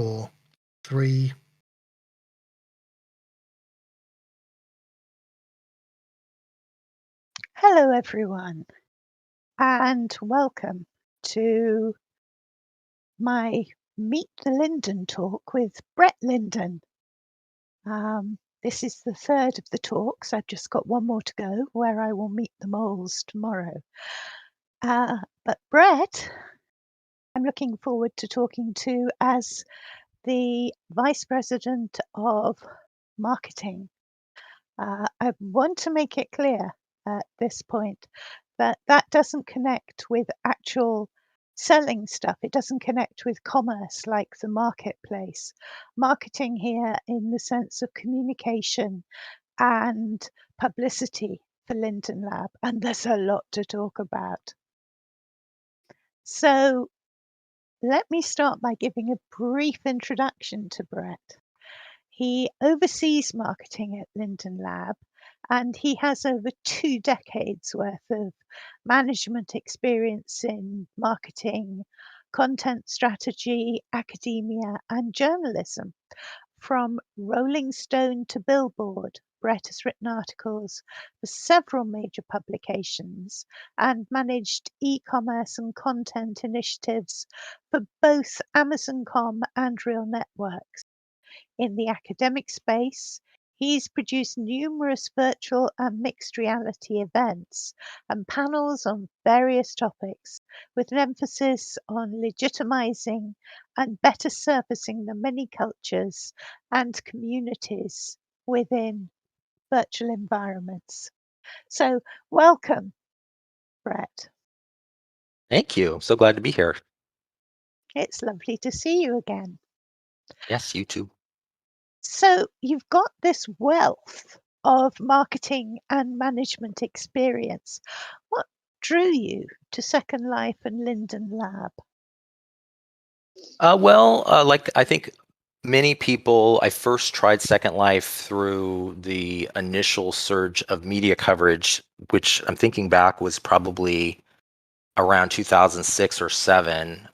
4, 3. Hello, everyone, and welcome to my Meet the Linden talk with Brett Linden. This is the third of the talks. I've just got one more to go where I will meet the moles tomorrow. But Brett, I'm looking forward to talking to as the Vice President of Marketing. I want to make it clear at this point that that doesn't connect with actual selling stuff. It doesn't connect with commerce like the marketplace. Marketing here in the sense of communication and publicity for Linden Lab, and there's a lot to talk about. So let me start by giving a brief introduction to Brett. He oversees marketing at Linden Lab, and he has over 2 decades worth of management experience in marketing, content strategy, academia, and journalism. From Rolling Stone to Billboard, Brett has written articles for several major publications and managed e-commerce and content initiatives for both Amazon.com and Real Networks. In the academic space, he's produced numerous virtual and mixed reality events and panels on various topics, with an emphasis on legitimizing and better servicing the many cultures and communities within virtual environments. So, welcome, Brett. Thank you. So glad to be here. It's lovely to see you again. Yes, you too. So you've got this wealth of marketing and management experience. What drew you to Second Life and Linden Lab? Like I think many people, I first tried Second Life through the initial surge of media coverage, which I'm thinking back was probably around 2006 or 7.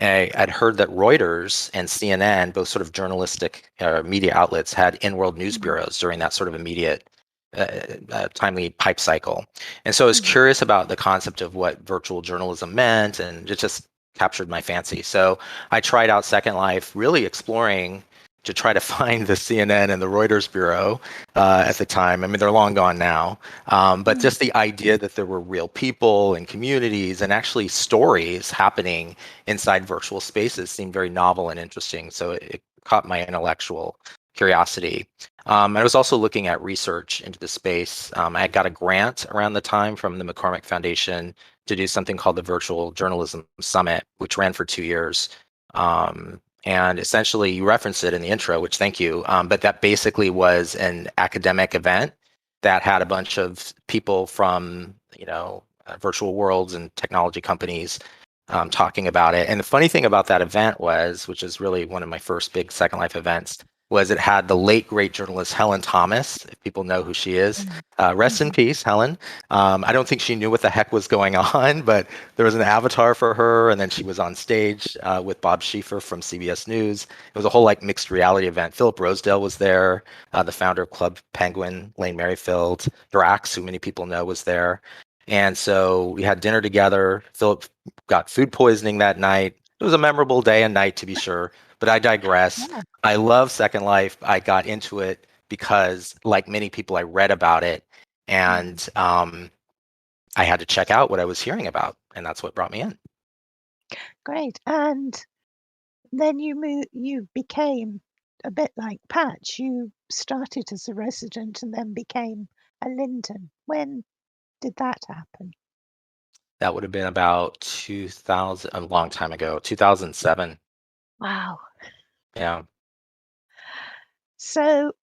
I'd heard that Reuters and CNN, both sort of journalistic media outlets, had in-world news bureaus during that sort of immediate, timely pipe cycle. And so I was curious about the concept of what virtual journalism meant, and it just captured my fancy. So I tried out Second Life, really exploring to try to find the CNN and the Reuters bureau at the time. I mean, they're long gone now. But just the idea that there were real people and communities and actually stories happening inside virtual spaces seemed very novel and interesting. So it caught my intellectual curiosity. I was also looking at research into the space. I had got a grant around the time from the McCormick Foundation to do something called the Virtual Journalism Summit, which ran for 2 years. And essentially, you referenced it in the intro, which thank you. But that basically was an academic event that had a bunch of people from, virtual worlds and technology companies talking about it. And the funny thing about that event was, which is really one of my first big Second Life events, was it had the late great journalist Helen Thomas, if people know who she is. Rest in peace, Helen. I don't think she knew what the heck was going on, but there was an avatar for her, and then she was on stage with Bob Schieffer from CBS News. It was a whole mixed reality event. Philip Rosedale was there, the founder of Club Penguin, Lane Merrifield. Drax, who many people know, was there. And so we had dinner together. Philip got food poisoning that night. It was a memorable day and night, to be sure, but I digress. Yeah. I love Second Life. I got into it because, like many people, I read about it, and I had to check out what I was hearing about, and that's what brought me in. Great. And then you became a bit like Patch. You started as a resident and then became a Linden. When did that happen? That would have been about 2000, a long time ago, 2007. Wow. Yeah. So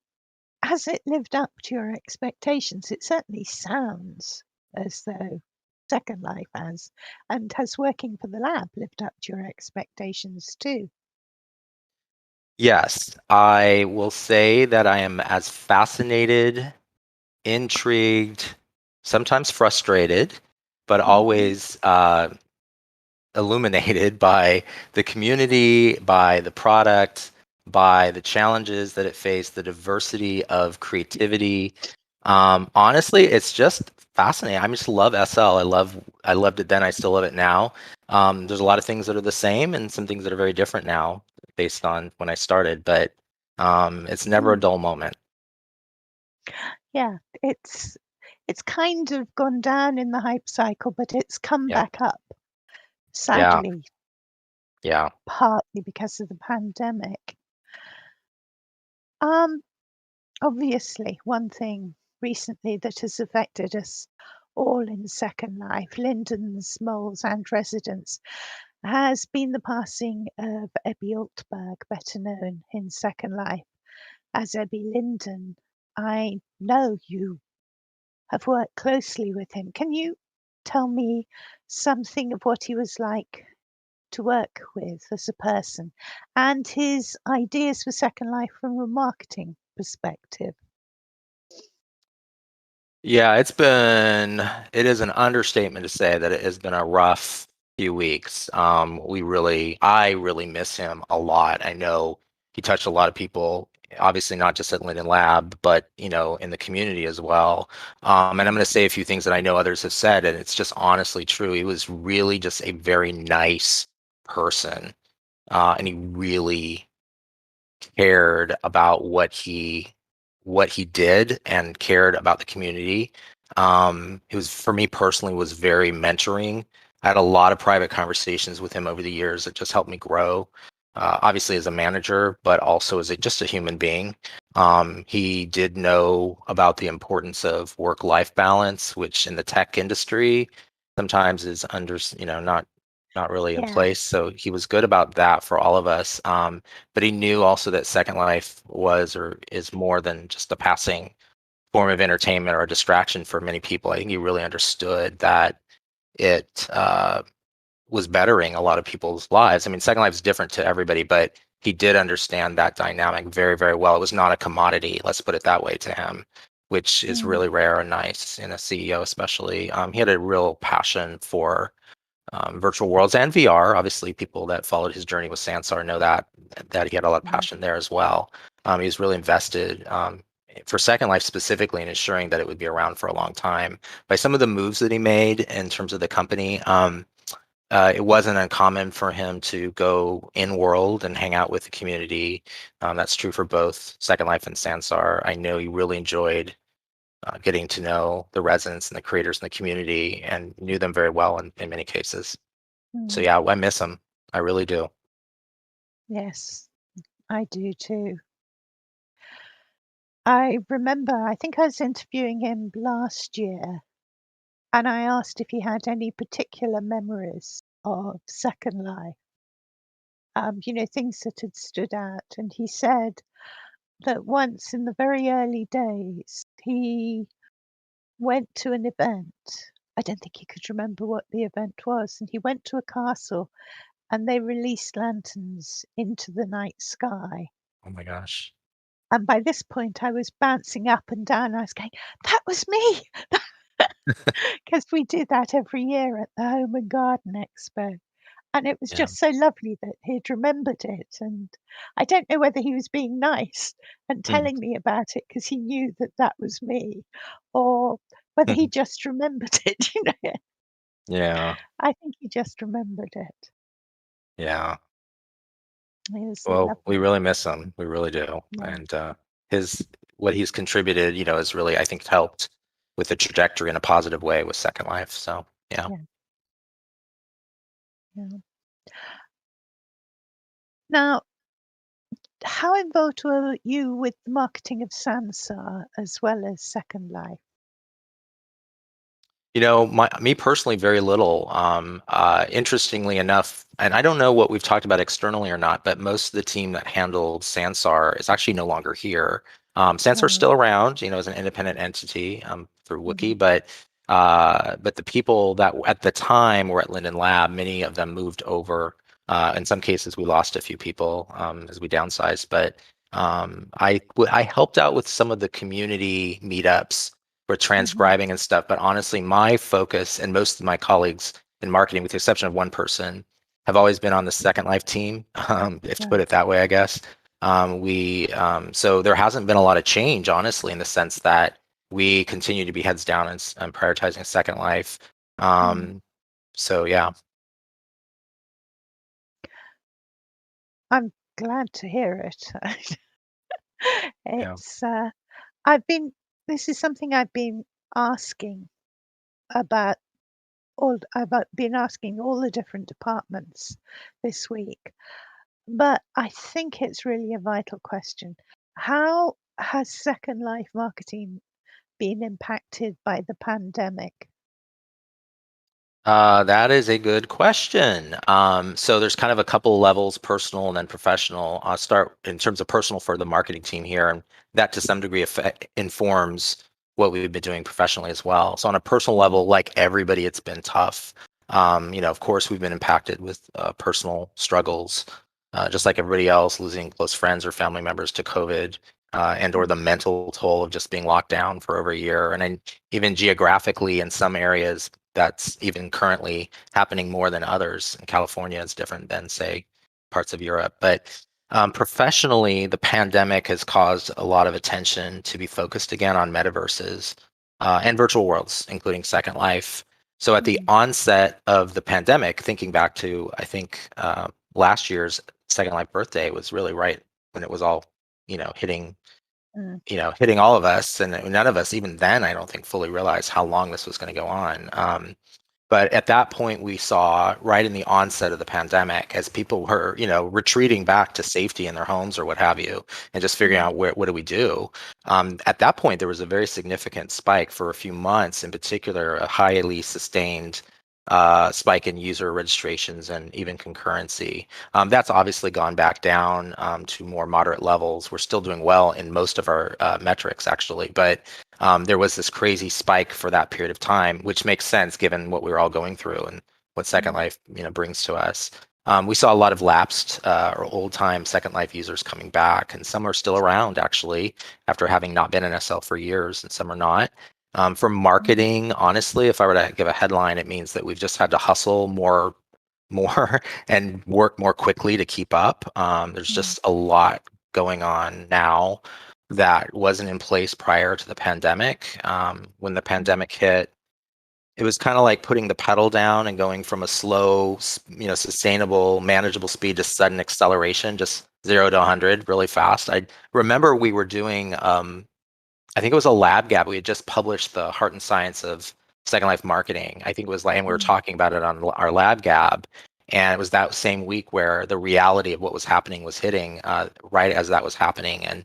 has it lived up to your expectations? It certainly sounds as though Second Life has, and has working for the lab lived up to your expectations too? Yes, I will say that I am as fascinated, intrigued, sometimes frustrated, but always illuminated by the community, by the product, by the challenges that it faced, the diversity of creativity. Honestly, it's just fascinating. I just love SL. I loved it then. I still love it now. There's a lot of things that are the same and some things that are very different now based on when I started, but it's never a dull moment. Yeah, it's kind of gone down in the hype cycle, but it's come Yeah. back up, Yeah. sadly, Yeah. partly because of the pandemic. Um, Obviously, one thing recently that has affected us all in Second Life, Lindens, moles, and residents, has been the passing of Ebby Altberg, better known in Second Life as Ebby Linden. I know you have worked closely with him. Can you tell me something of what he was like to work with as a person and his ideas for Second Life from a marketing perspective? Yeah, it is an understatement to say that it has been a rough few weeks. I really miss him a lot. I know he touched a lot of people, obviously not just at Linden Lab, but in the community as well. And I'm going to say a few things that I know others have said, and it's just honestly true. He was really just a very nice person, and he really cared about what he did and cared about the community. It was, for me personally, was very mentoring. I had a lot of private conversations with him over the years that just helped me grow, obviously as a manager, but also as just a human being. He did know about the importance of work-life balance, which in the tech industry sometimes is not really in Yeah. place. So he was good about that for all of us. But he knew also that Second Life was or is more than just a passing form of entertainment or a distraction for many people. I think he really understood that it was bettering a lot of people's lives. I mean, Second Life is different to everybody, but he did understand that dynamic very, very well. It was not a commodity, let's put it that way, to him, which is Mm, really rare and nice in a CEO, especially. He had a real passion for virtual worlds and VR. Obviously, people that followed his journey with Sansar know that he had a lot of yeah. passion there as well. He was really invested for Second Life specifically in ensuring that it would be around for a long time. By some of the moves that he made in terms of the company, it wasn't uncommon for him to go in world and hang out with the community. That's true for both Second Life and Sansar. I know he really enjoyed getting to know the residents and the creators in the community and knew them very well in many cases. So Mm, yeah, I miss him. I really do. yes, I do too. I remember, I think I was interviewing him last year, and I asked if he had any particular memories of Second Life, things that had stood out. And he said that once in the very early days, he went to an event. I don't think he could remember what the event was. And he went to a castle and they released lanterns into the night sky. Oh my gosh. And by this point, I was bouncing up and down. I was going, that was me. Because we do that every year at the Home and Garden Expo. And it was Yeah. just so lovely that he'd remembered it. And I don't know whether he was being nice and Mm. telling me about it because he knew that that was me, or whether he just remembered it. Yeah. I think he just remembered it. Yeah. It was Well, we lovely. really miss him. We really do. Yeah, And his what he's contributed, has really, I think, helped with the trajectory in a positive way with Second Life. So yeah. yeah, yeah. Now, how involved were you with the marketing of Sansar as well as Second Life? Me personally, very little. Interestingly enough, and I don't know what we've talked about externally or not, but most of the team that handled Sansar is actually no longer here. Sansar's Oh, still around, as an independent entity through mhm, Wiki, but the people that at the time were at Linden Lab, many of them moved over. In some cases, we lost a few people as we downsized, but I helped out with some of the community meetups for mhm, transcribing and stuff. But honestly, my focus and most of my colleagues in marketing, with the exception of one person, have always been on the Second Life team, if to put it that way, I guess. So there hasn't been a lot of change, honestly, in the sense that we continue to be heads down and prioritizing Second Life. So yeah. I'm glad to hear it. Yeah. It's this is something I've been asking about I've been asking all the different departments this week, but I think it's really a vital question. How has Second Life marketing been impacted by the pandemic? That is a good question. So there's kind of a couple levels, personal and then professional. I'll start in terms of personal for the marketing team here, and that to some degree informs what we've been doing professionally as well. So on a personal level, like everybody, it's been tough. Of course, we've been impacted with personal struggles, just like everybody else, losing close friends or family members to COVID, and or the mental toll of just being locked down for over a year. And then even geographically in some areas, that's even currently happening more than others. In California, it's different than, say, parts of Europe. But professionally, the pandemic has caused a lot of attention to be focused again on metaverses and virtual worlds, including Second Life. So at the onset of the pandemic, thinking back to, I think, last year's Second Life birthday was really right when it was all, hitting hitting all of us, and none of us, even then, I don't think fully realized how long this was going to go on. But at that point, we saw right in the onset of the pandemic, as people were, retreating back to safety in their homes or what have you, and just figuring out what do we do. At that point, there was a very significant spike for a few months, in particular, a highly sustained spike in user registrations and even concurrency. That's obviously gone back down to more moderate levels. We're still doing well in most of our metrics, actually, but there was this crazy spike for that period of time, which makes sense given what we were all going through and what Second Life, brings to us. We saw a lot of lapsed or old-time Second Life users coming back, and some are still around actually after having not been in SL for years, and some are not. For marketing, honestly, if I were to give a headline, it means that we've just had to hustle more, and work more quickly to keep up. There's just a lot going on now that wasn't in place prior to the pandemic. When the pandemic hit, it was kind of like putting the pedal down and going from a slow, sustainable, manageable speed to sudden acceleration, just 0 to 100 really fast. I remember we were doing, I think it was a lab gap. We had just published the Heart and Science of Second Life Marketing. I think it was like, and we were talking about it on our lab gab. And it was that same week where the reality of what was happening was hitting right as that was happening. And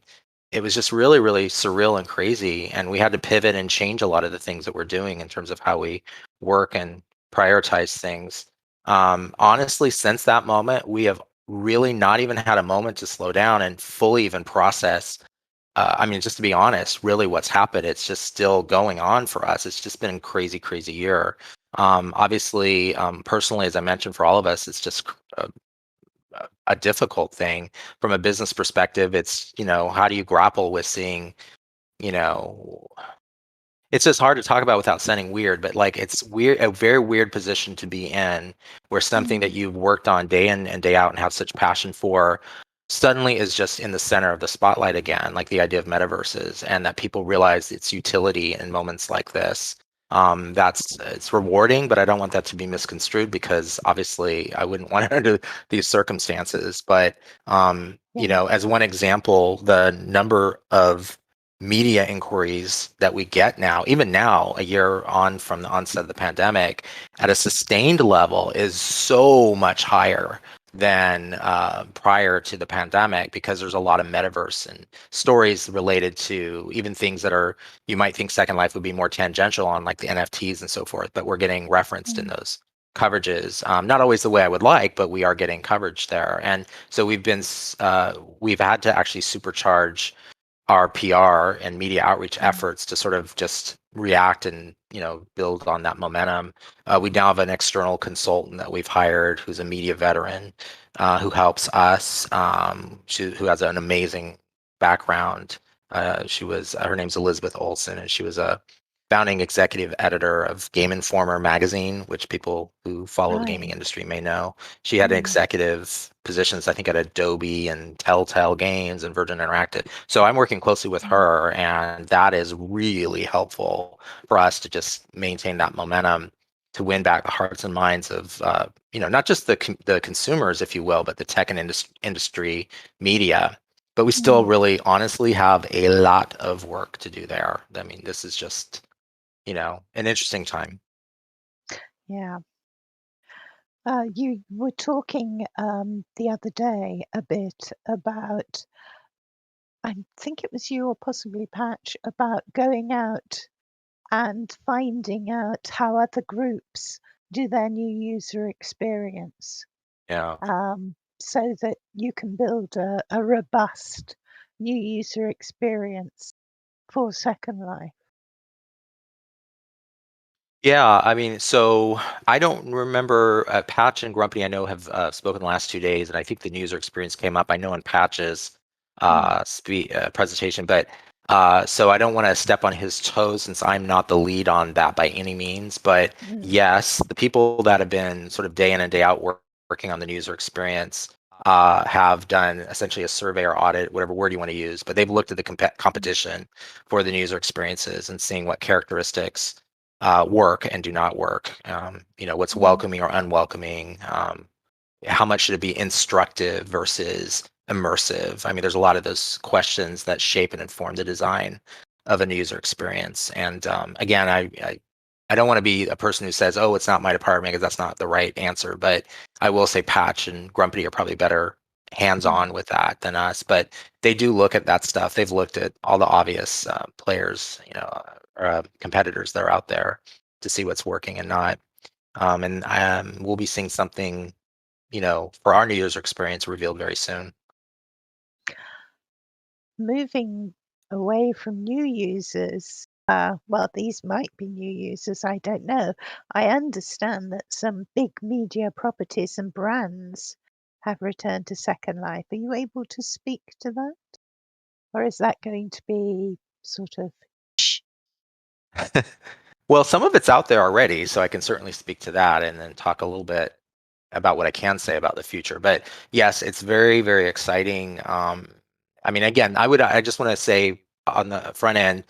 it was just really, really surreal and crazy. And we had to pivot and change a lot of the things that we're doing in terms of how we work and prioritize things. Honestly, since that moment, we have really not even had a moment to slow down and fully even process. Just to be honest, really what's happened, it's just still going on for us. It's just been a crazy, crazy year. Obviously, personally, as I mentioned, for all of us, it's just a difficult thing from a business perspective. It's, how do you grapple with seeing, you know, it's just hard to talk about without sounding weird, but like it's weird, a very weird position to be in where something that you've worked on day in and day out and have such passion for suddenly is just in the center of the spotlight again, like the idea of metaverses, and that people realize its utility in moments like this. It's rewarding, but I don't want that to be misconstrued because obviously I wouldn't want it under these circumstances. But as one example, the number of media inquiries that we get now, even now, a year on from the onset of the pandemic, at a sustained level is so much higher than prior to the pandemic, because there's a lot of metaverse and stories related to even things that are, you might think Second Life would be more tangential on, like the NFTs and so forth, but we're getting referenced in those coverages. Not always the way I would like, but we are getting coverage there. And so we've had to actually supercharge our PR and media outreach efforts to sort of just react and build on that momentum. We now have an external consultant that we've hired who's a media veteran who helps us. Who has an amazing background. Her name's Elizabeth Olson, and she was a founding executive editor of Game Informer magazine, which people who follow the gaming Right. industry may know. She had executive positions, I think, at Adobe and Telltale Games and Virgin Interactive. So I'm working closely with Mm. her, and that is really helpful for us to just maintain that momentum to win back the hearts and minds of not just the consumers, if you will, but the tech and industry media. But we still Mm. really honestly have a lot of work to do there. I mean, this is just an interesting time. Yeah. You were talking the other day a bit about, I think it was you or possibly Patch, about going out and finding out how other groups do their new user experience, Yeah. so that you can build a robust new user experience for Second Life. Yeah, I mean, so I don't remember Patch and Grumpy. I know have spoken the last 2 days, and I think the user experience came up. I know in Patch's Mm, presentation, but so I don't want to step on his toes since I'm not the lead on that by any means. But mm, yes, the people that have been sort of day in and day out working on the user experience have done essentially a survey or audit, whatever word you want to use, but they've looked at the mm, competition for the user experiences and seeing what characteristics work and do not work. What's mm, welcoming or unwelcoming. How much should it be instructive versus immersive? I mean, there's a lot of those questions that shape and inform the design of a user experience. And again, I don't want to be a person who says, "Oh, it's not my department," because that's not the right answer. But I will say, Patch and Grumpy are probably better mm. hands-on with that than us. But they do look at that stuff. They've looked at all the obvious players, or competitors that are out there to see what's working and not. And we'll be seeing something for our new user experience revealed very soon. Moving away from new users, well, these might be new users, I don't know. I understand that some big media properties and brands have returned to Second Life. Are you able to speak to that? Or is that going to be sort of shh? Well, some of it's out there already, so I can certainly speak to that and then talk a little bit about what I can say about the future. But yes, it's very, very exciting. I mean, again, I just want to say on the front end,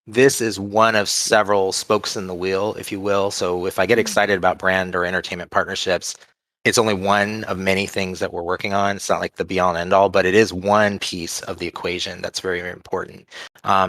this is one of several spokes in the wheel, if you will. So if I get Mm, excited about brand or entertainment partnerships, it's only one of many things that we're working on. It's not like the be all and end all, but it is one piece of the equation that's very, very important.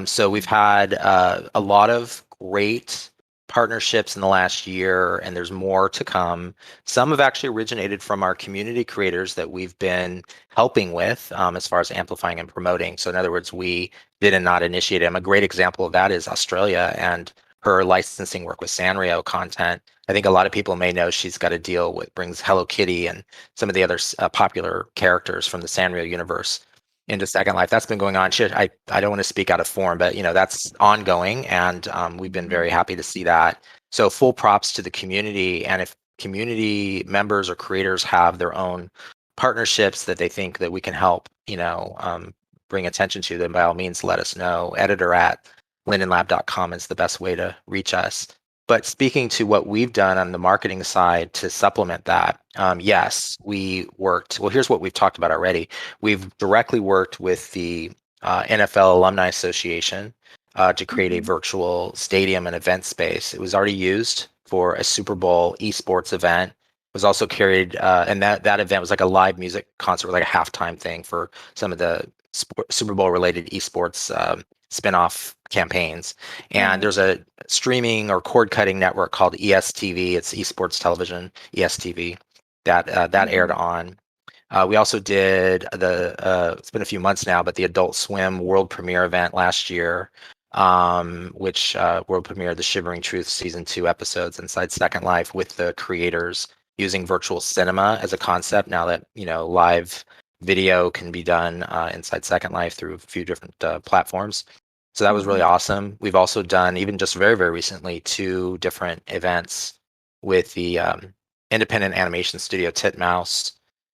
So we've mm, had a lot of great partnerships in the last year, and there's more to come. Some have actually originated from our community creators that we've been helping with as far as amplifying and promoting. So in other words, we did and not initiate them. A great example of that is Australia and her licensing work with Sanrio content. I think a lot of people may know she's got a deal with brings Hello Kitty and some of the other popular characters from the Sanrio universe into Second Life. That's been going on. I don't want to speak out of form, but that's ongoing, and we've been mhm, very happy to see that. So full props to the community, and if community members or creators have their own partnerships that they think that we can help, bring attention to, then by all means let us know. Editor at lindenlab.com is the best way to reach us. But speaking to what we've done on the marketing side to supplement that, yes, we worked. Well, here's what we've talked about already. We've directly worked with the NFL Alumni Association to create a mhm, virtual stadium and event space. It was already used for a Super Bowl esports event. It was also carried, and that event was like a live music concert, like a halftime thing for some of the Super Bowl related esports spin-off campaigns. And there's right. a streaming or cord cutting network called ESTV. It's Esports Television, ESTV, that aired Mhm, on. We also did it's been a few months now, but the Adult Swim world premiere event last year, which world premiere the Shivering Truth season 2 episodes inside Second Life with the creators using virtual cinema as a concept. Now that live video can be done inside Second Life through a few different platforms. So that was really mhm, awesome. We've also done, even just very, very recently, 2 different events with the independent animation studio Titmouse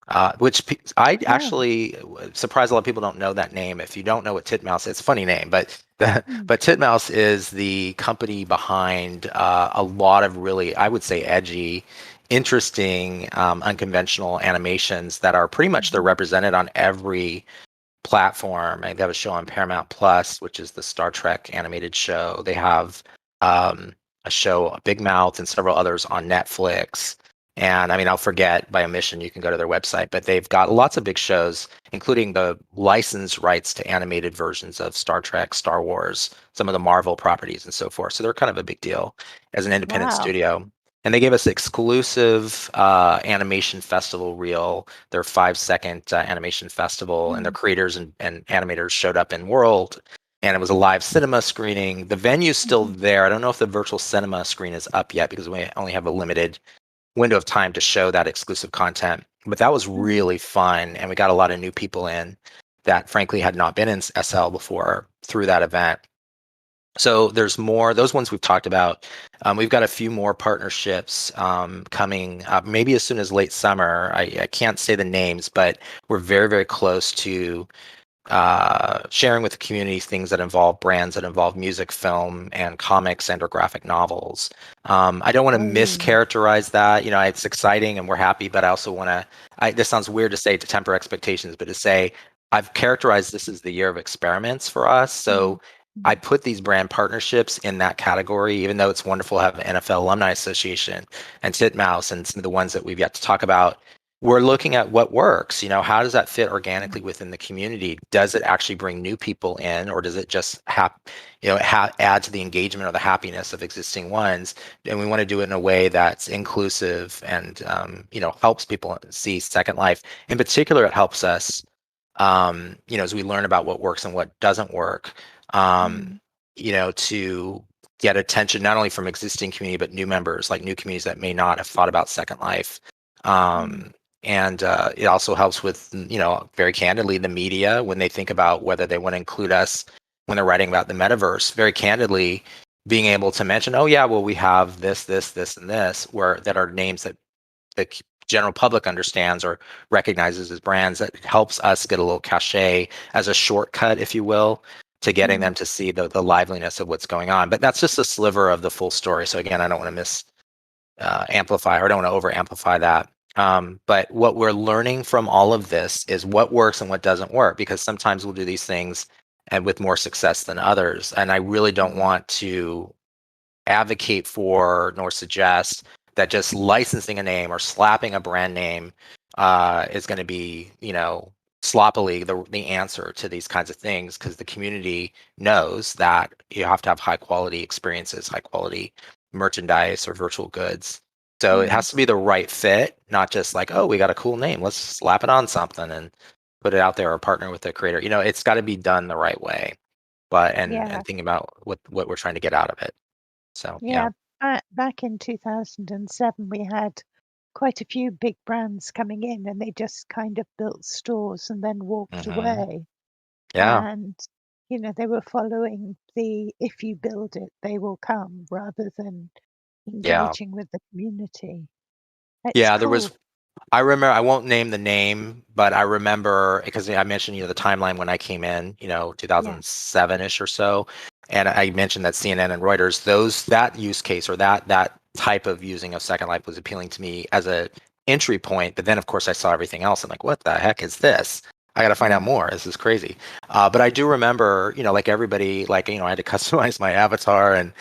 I Oh. actually surprised a lot of people don't know that name. If you don't know what Titmouse, it's a funny name, but Mm. but Titmouse is the company behind a lot of really, I would say, edgy, interesting, unconventional animations that are pretty much they're Mhm. represented on every platform. They have a show on Paramount Plus, which is the Star Trek animated show. They have um, a show, Big Mouth, and several others on Netflix. And I mean, I'll forget by omission, you can go to their website, but they've got lots of big shows, including the license rights to animated versions of Star Trek, Star Wars, some of the Marvel properties, and so forth. So they're kind of a big deal as an independent Wow. studio. And they gave us exclusive animation festival reel, their 5 second animation festival, and their Mm. creators and animators showed up in World, and it was a live cinema screening. The venue's still Mhm. there. I don't know if the virtual cinema screen is up yet because we only have a limited window of time to show that exclusive content. But that was Mm. really fun, and we got a lot of new people in that frankly had not been in SL before through that event. So there's more. Those ones we've talked about. We've got a few more partnerships coming up, maybe as soon as late summer. I can't say the names, but we're very, very close to sharing with the community things that involve brands that involve music, film, and comics and or graphic novels. I don't want to Oh. mischaracterize that. You know, it's exciting and we're happy, but I also want to. This sounds weird to say to temper expectations, but to say I've characterized this as the year of experiments for us. Mm. So I Mm. put these brand partnerships in that category, even though it's wonderful to have an NFL Alumni Association and Titmouse and some of the ones that we've yet to talk about. We're looking at what works. You know, how does that fit organically Mm. within the community? Does it actually bring new people in, or does it just add to the engagement or the happiness of existing ones? And we want to do it in a way that's inclusive and helps people see Second Life. In particular, it helps us as we learn about what works and what doesn't work, um, Mm. to get attention not only from existing community but new members, like new communities that may not have thought about Second Life. Mm. Um, and it also helps with, very candidly, the media when they think about whether they want to include us when they're writing about the metaverse. Very candidly, being able to mention, oh yeah, well we have this, this, this, and this, where that are names that the general public understands or recognizes as brands, that helps us get a little cachet as a shortcut, if you will, to getting Mm. them to see the liveliness of what's going on. But that's just a sliver of the full story. So again, I don't want to amplify, or I don't want to over amplify that. But what we're learning from all of this is what works and what doesn't work, because sometimes we'll do these things and with more success than others. And I really don't Mm. want to advocate for nor suggest that just licensing a name or slapping a brand name is going to be, sloppily the answer to these kinds of things, because the community knows that you have to have high quality experiences, high quality merchandise or virtual goods. So it Mm. has to be the right fit, not just like, oh, we got a cool name, let's slap it on something and put it out there or partner with the creator. It's got to be done the right way, but Yeah. and thinking about what we're trying to get out of it. So yeah. Yeah. Back in 2007, we had quite a few big brands coming in, and they just kind of built stores and then walked Hmm. away. Yeah. And, they were following the if you build it, they will come rather than Yeah. engaging with the community. It's Yeah. There was, cool. I remember, I won't name the name, but I remember because I mentioned, the timeline when I came in, Yeah. 2007-ish or so. And I mentioned that CNN and Reuters, that use case or that type of using of Second Life was appealing to me as a entry point. But then of course I saw everything else. I'm like, what the heck is this? I got to find out Mm. more. This is crazy. But I do remember, like everybody, like, I had to customize my avatar, and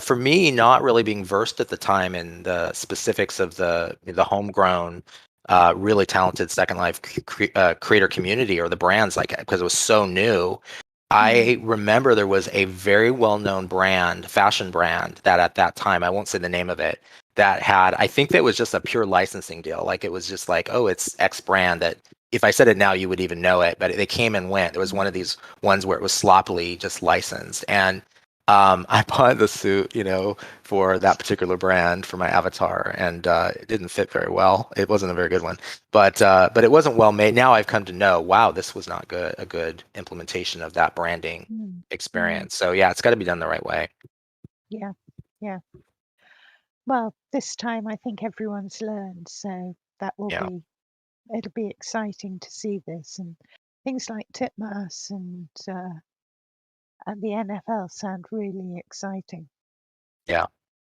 for me, not really being versed at the time in the specifics of the homegrown, really talented Second Life creator community or the brands, like, because it was so new. Mm. I remember there was a very well-known brand, fashion brand, that at that time, I won't say the name of it, that had, I think that was just a pure licensing deal. Like it was just like, oh, it's X brand, that if I said it now, you would even know it. But they came and went. There was Mm. one of these ones where it was sloppily just licensed. And I bought the suit, for that particular brand for my avatar, and it didn't fit very well. It wasn't a very good one, but it wasn't well made. Now I've come to know, wow, this was not good, a good implementation of that branding Mm. Mm. experience. So yeah, it's got to be done the right way. Yeah. Yeah. Well, this time I think everyone's learned, so that will Yeah. be it'll be exciting to see this, and things like Titmouse and the NFL sound really exciting. Yeah.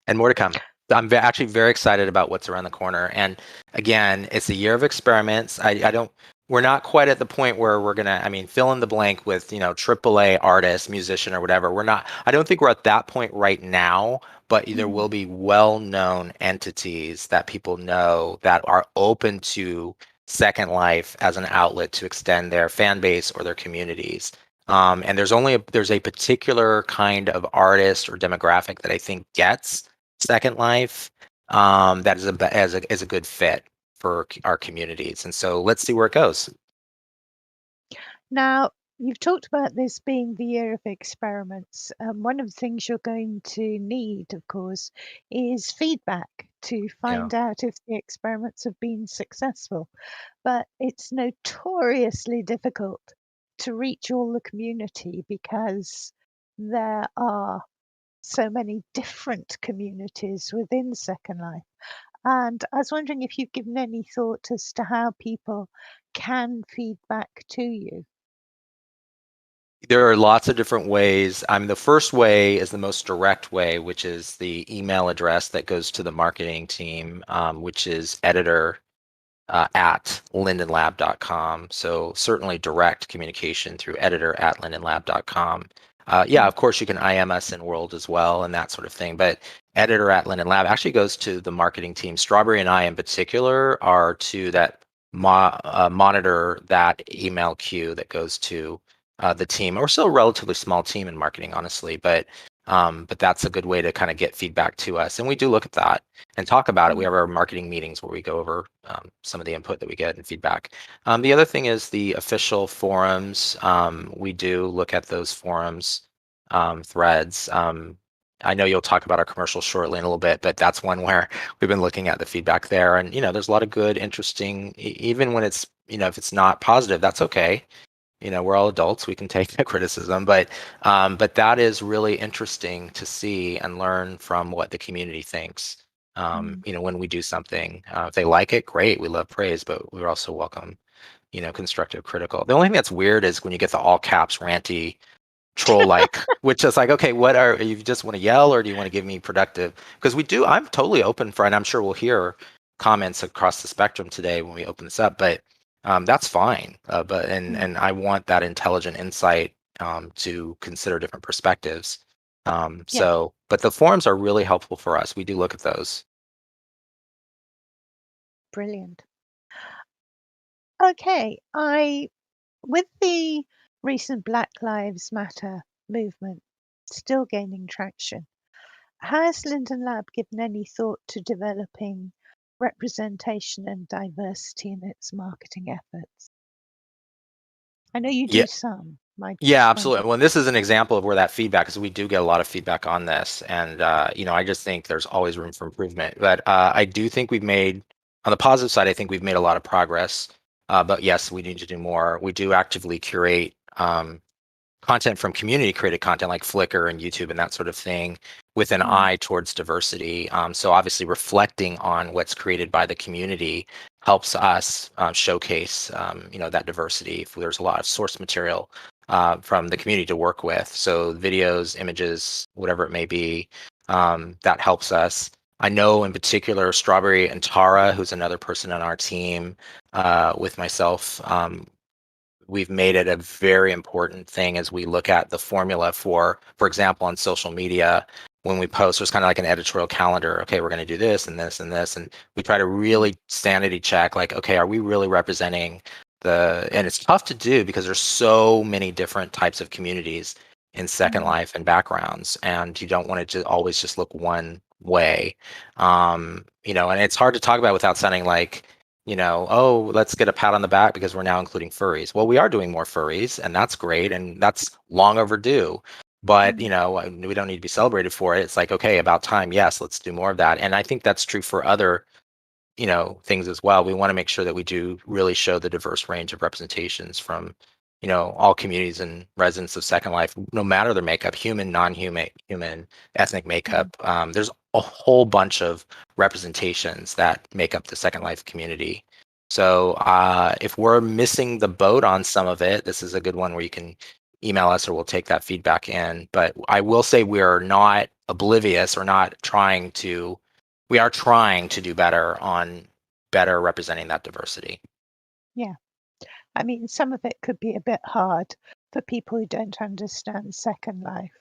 And more to come. I'm actually very excited about what's around the corner. And again, it's a year of experiments. I don't, we're not quite at the point where we're gonna, I mean, fill in the blank with, AAA artist, musician, or whatever. We're not, I don't think we're at that point right now, but there will be well-known entities that people know that are open to Second Life as an outlet to extend their fan base or their communities. And there's a particular kind of artist or demographic that I think gets Second Life, that is a good fit for our communities. And so let's see where it goes. Now, you've talked about this being the year of experiments. One of the things you're going to need, of course, is feedback to Yeah. find out if the experiments have been successful. But it's notoriously difficult to reach all the community because there are so many different communities within Second Life. And I was wondering if you've given any thought as to how people can feed back to you. There are lots of different ways. I mean, the first way is the most direct way, which is the email address that goes to the marketing team, which is editor at lindenlab.com. So certainly direct communication through editor at lindenlab.com. Yeah, of course you can IM us in World as well and that sort of thing, but editor at Linden Lab actually goes to the marketing team. Strawberry and I in particular are two that monitor that email queue that goes to the team. We're still a relatively small team in marketing, honestly, but that's a good way to kind of get feedback to us. And we do look at that and talk about it. We have our marketing meetings where we go over some of the input that we get and feedback. The other thing is the official forums. We do look at those forums threads. I know you'll talk about our commercial shortly in a little bit, but that's one where we've been looking at the feedback there. And, there's a lot of good, interesting, even when it's, if it's not positive, that's okay. We're all adults, we can take the criticism, but that is really interesting to see and learn from what the community thinks. When we do something, if they like it, great, we love praise, but we also welcome, constructive critical. The only thing that's weird is when you get the all caps ranty troll like, which is like, okay, you just want to yell or do you want to give me productive? Because I'm totally open for, and I'm sure we'll hear comments across the spectrum today when we open this up, but that's fine. And I want that intelligent insight to consider different perspectives. Yeah, But the forums are really helpful for us. We do look at those. brilliant. Okay, with the recent Black Lives Matter movement still gaining traction, has Linden Lab given any thought to developing representation and diversity in its marketing efforts? I know you Yeah, do some. I yeah, just wondered. absolutely. Well, this is an example of where that feedback, because we do get a lot of feedback on this, and I just think there's always room for improvement. But I do think on the positive side, I think we've made a lot of progress. But yes, we need to do more. We do actively curate content from community created content like Flickr and YouTube and that sort of thing with an eye towards diversity. So obviously reflecting on what's created by the community helps us showcase, that diversity. If there's a lot of source material from the community to work with. So videos, images, whatever it may be, that helps us. I know in particular Strawberry and Tara, who's another person on our team, with myself, we've made it a very important thing as we look at the formula for example, on social media, when we post, there's kind of like an editorial calendar. Okay, we're going to do this and this and this. And we try to really sanity check, like, okay, are we really representing and it's tough to do because there's so many different types of communities in Second Life and backgrounds, and you don't want it to always just look one way. And it's hard to talk about without sounding like, oh, let's get a pat on the back because we're now including furries. Well, we are doing more furries, and that's great, and that's long overdue. But we don't need to be celebrated for it. It's like, okay, about time. Yes, let's do more of that. And I think that's true for other, things as well. We want to make sure that we do really show the diverse range of representations from, all communities and residents of Second Life, no matter their makeup, human, non-human, human, ethnic makeup. There's a whole bunch of representations that make up the Second Life community. So if we're missing the boat on some of it, this is a good one where you can email us or we'll take that feedback in. But I will say we are not oblivious or not trying to, we are trying to do better on better representing that diversity. Yeah. I mean, some of it could be a bit hard for people who don't understand Second Life,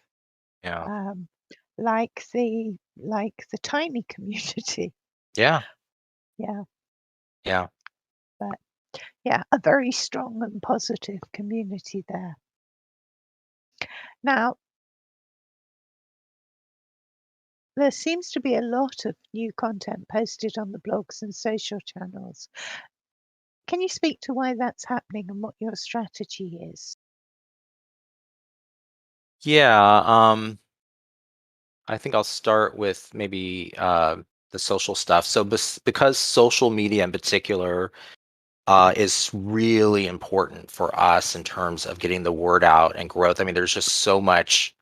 Yeah. like the tiny community. Yeah. Yeah, Yeah. but yeah, a very strong and positive community there. Now, there seems to be a lot of new content posted on the blogs and social channels. Can you speak to why that's happening and what your strategy is? Yeah. I think I'll start with maybe the social stuff. So because social media in particular is really important for us in terms of getting the word out and growth. I mean, there's just so much.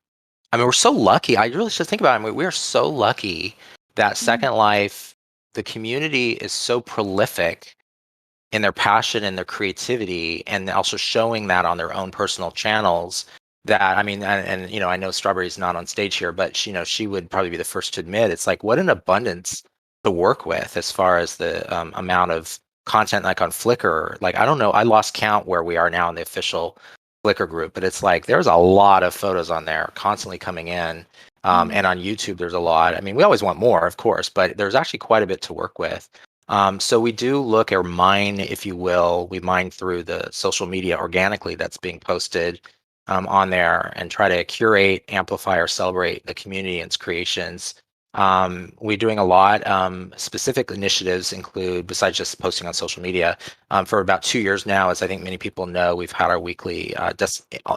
I mean, we're so lucky. I really should think about it. I mean, we are so lucky that Mm, Second Life, the community is so prolific in their passion and their creativity, and also showing that on their own personal channels. That I mean, and I know Strawberry's not on stage here, but she would probably be the first to admit it's like what an abundance to work with as far as the amount of content like on Flickr. Like I don't know, I lost count where we are now in the official Flickr group, but it's like there's a lot of photos on there constantly coming in. mm, And on YouTube, there's a lot. I mean, we always want more, of course, but there's actually quite a bit to work with. So we do look or mine, if you will, we mine through the social media organically that's being posted on there and try to curate, amplify, or celebrate the community and its creations. We're doing a lot. Specific initiatives include, besides just posting on social media, for about 2 years now, as I think many people know, we've had our weekly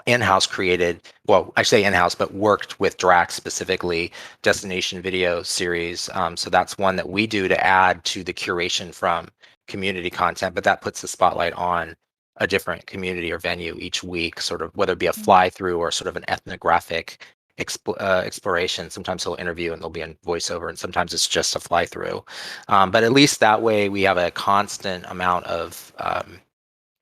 in-house created, well, I say in-house, but worked with Drax specifically, destination video series. So that's one that we do to add to the curation from community content, but that puts the spotlight on a different community or venue each week, sort of whether it be a mm, fly through or sort of an ethnographic exploration. Sometimes he'll interview and there'll be a voiceover, and sometimes it's just a fly through. But at least that way we have a constant amount of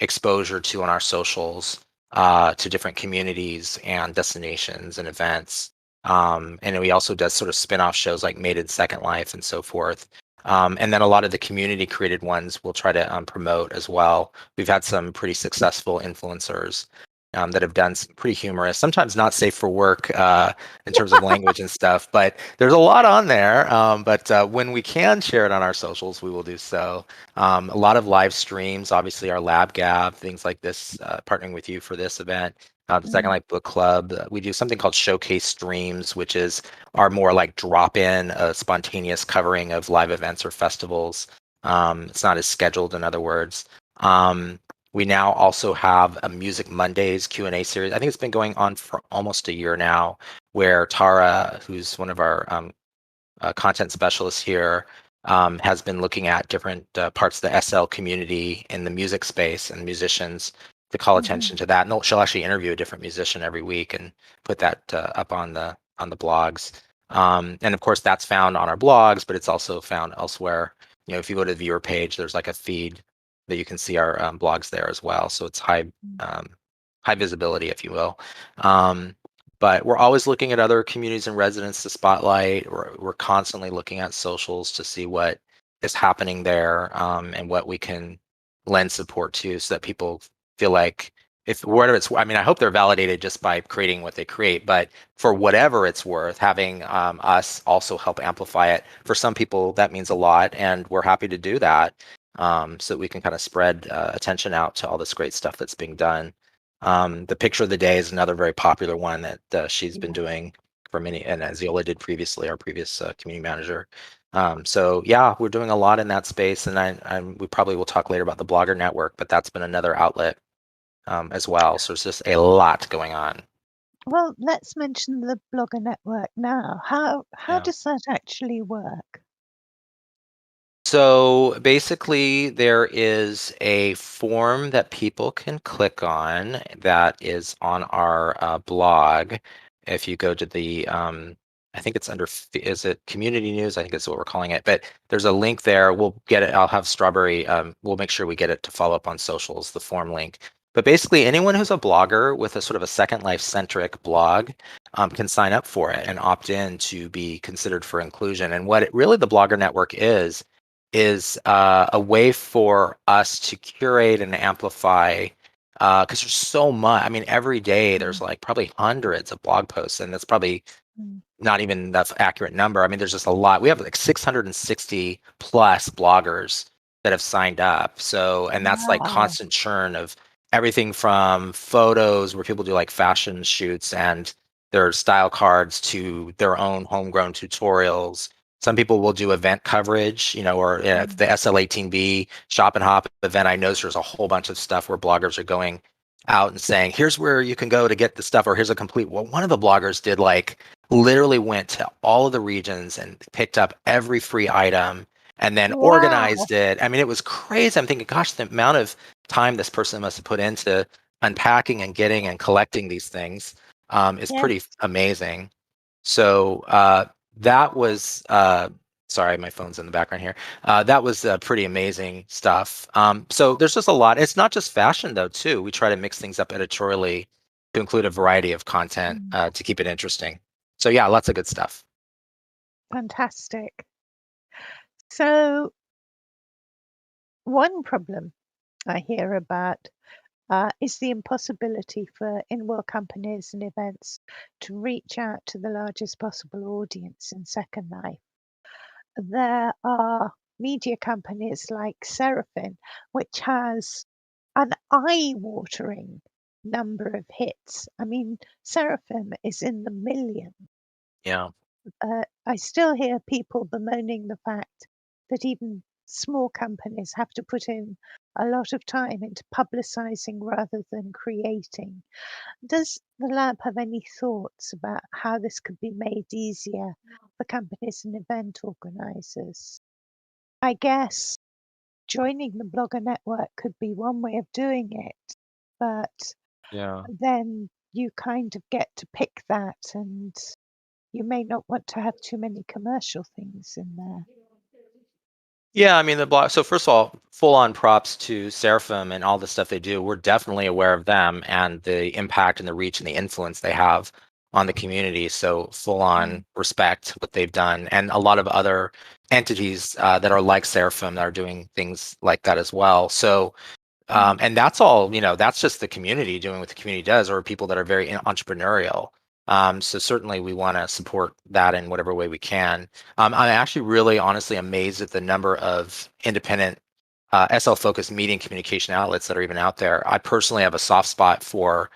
exposure to on our socials to different communities and destinations and events. And we also does sort of spin-off shows like Made in Second Life and so forth. And then a lot of the community created ones we'll try to promote as well. We've had some pretty successful influencers that have done some pretty humorous, sometimes not safe for work in terms of language and stuff, but there's a lot on there. But when we can share it on our socials, we will do so. A lot of live streams, obviously our Lab Gab, things like this, partnering with you for this event. The Second mm, Life Book Club. We do something called Showcase Streams, which is our more like drop-in, spontaneous covering of live events or festivals. It's not as scheduled, in other words. We now also have a Music Mondays Q&A series. I think it's been going on for almost a year now, where Tara, who's one of our content specialists here, has been looking at different parts of the SL community in the music space and musicians to call mhm, attention to that. And she'll actually interview a different musician every week and put that up on the blogs. And of course, that's found on our blogs, but it's also found elsewhere. If you go to the viewer page, there's like a feed that you can see our blogs there as well. So it's mm, um, high visibility, if you will. Um, but we're always looking at other communities and residents to spotlight. We're constantly looking at socials to see what is happening there, and what we can lend support to so that people feel like if whatever it's, I mean, I hope they're validated just by creating what they create, but for whatever it's worth, having us also help amplify it. For some people, that means a lot, and we're happy to do that, so that we can kind of spread attention out to all this great stuff that's being done. The picture of the day is another very popular one that she's been yeah. doing for many, and as Yola did previously, our previous community manager. So yeah, we're doing a lot in that space, and we probably will talk later about the Blogger Network, but that's been another outlet as well. So it's just a lot going on. Well, let's mention the Blogger Network now. How Yeah. does that actually work? So basically, there is a form that people can click on that is on our blog. If you go to the I think it's under, is it community news? I think that's what we're calling it. But there's a link there. We'll get it. I'll have Strawberry. We'll make sure we get it to follow up on socials, the form link. But basically, anyone who's a blogger with a sort of a Second Life centric blog can sign up for it and opt in to be considered for inclusion. And what it really the Blogger Network is a way for us to curate and amplify. Because there's so much. I mean, every day there's like probably hundreds of blog posts, and that's probably not even that accurate number. I mean, there's just a lot. We have like 660 plus bloggers that have signed up. So, and that's like Wow. constant churn of everything from photos where people do like fashion shoots and their style cards to their own homegrown tutorials. Some people will do event coverage, or the SL18B Shop and Hop event. I know there's a whole bunch of stuff where bloggers are going out and saying, here's where you can go to get the stuff, or here's a complete. Well, one of the bloggers did literally went to all of the regions and picked up every free item and then Wow. organized it. I mean, it was crazy. I'm thinking, gosh, the amount of time this person must have put into unpacking and getting and collecting these things is Yeah. pretty amazing. So that was, sorry, my phone's in the background here. That was pretty amazing stuff. So there's just a lot. It's not just fashion, though, too. We try to mix things up editorially to include a variety of content to keep it interesting. So yeah, lots of good stuff. Fantastic. So, one problem I hear about is the impossibility for in-world companies and events to reach out to the largest possible audience in Second Life. There are media companies like Seraphim, which has an eye-watering number of hits. I mean, Seraphim is in the millions. Yeah. I still hear people bemoaning the fact that even small companies have to put in a lot of time into publicizing rather than creating. Does the lab have any thoughts about how this could be made easier for companies and event organizers? I guess joining the Blogger Network could be one way of doing it, but Yeah. then you kind of get to pick that, and you may not want to have too many commercial things in there. Yeah, I mean the blog. So first of all, full on props to Seraphim and all the stuff they do. We're definitely aware of them and the impact and the reach and the influence they have on the community. So full Mm, on respect what they've done, and a lot of other entities that are like Seraphim that are doing things like that as well. So mm, and that's all, that's just the community doing what the community does, or people that are very entrepreneurial. So certainly we want to support that in whatever way we can. I'm actually really honestly amazed at the number of independent SL focused media and communication outlets that are even out there. I personally have a soft spot for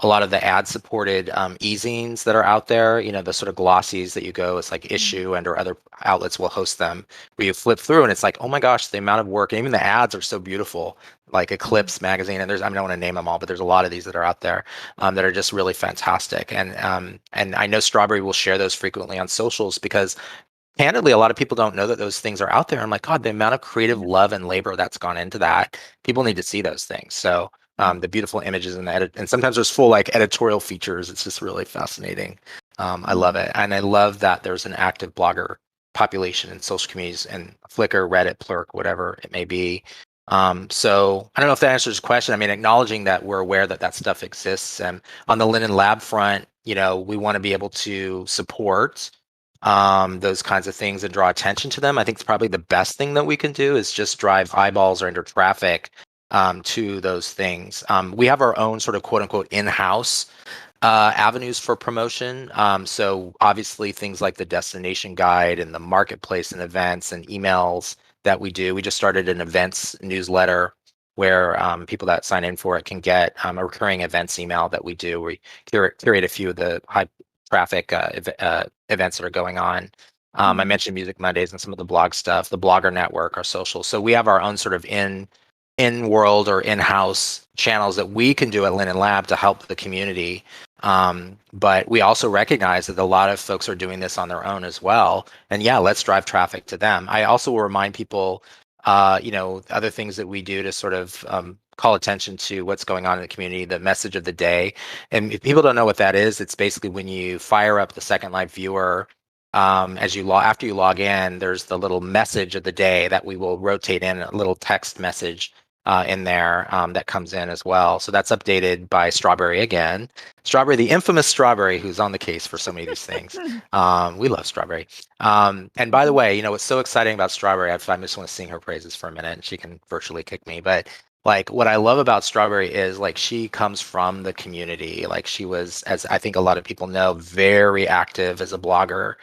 a lot of the ad supported e-zines that are out there, the sort of glossies that you go, it's like mm, Issue and or other outlets will host them, where you flip through and it's like, oh my gosh, the amount of work, and even the ads are so beautiful, like mm, Eclipse magazine. And I don't want to name them all, but there's a lot of these that are out there that are just really fantastic. And I know Strawberry will share those frequently on socials because candidly, a lot of people don't know that those things are out there. I'm like, God, the amount of creative yeah, love and labor that's gone into that, people need to see those things. So mm, the beautiful images and the edit, and sometimes there's full like editorial features. It's just really fascinating. I love mm, it, and I love that there's an active blogger population in social communities and Flickr, Reddit, Plurk, whatever it may be. So I don't know if that answers the question. I mean, acknowledging that we're aware that that stuff exists, and on the Linden Lab front, we want to be able to support those kinds of things and draw attention to them. I think it's probably the best thing that we can do is just drive eyeballs or enter traffic to those things. We have our own sort of quote unquote in-house avenues for promotion. So obviously things like the destination guide and the marketplace and events and emails that we do. We just started an events newsletter where people that sign in for it can get a recurring events email that we do. We curate a few of the high traffic events that are going on. I mm, mentioned Music Mondays and some of the blog stuff, the Blogger Network, our social. So we have our own sort of in world or in-house channels that we can do at Linden Lab to help the community. But we also recognize that a lot of folks are doing this on their own as well. And yeah, let's drive traffic to them. I also will remind people, other things that we do to sort of call attention to what's going on in the community, the message of the day. And if people don't know what that is, it's basically when you fire up the Second Life viewer after you log in, there's the little message of the day that we will rotate in, a little text message in there that comes in as well. So that's updated by Strawberry again. Strawberry, the infamous Strawberry, who's on the case for so many of these things. We love Strawberry. And by the way, what's so exciting about Strawberry, I just want to sing her praises for a minute, and she can virtually kick me. But like, what I love about Strawberry is like she comes from the community. Like, she was, as I think a lot of people know, very active as a blogger.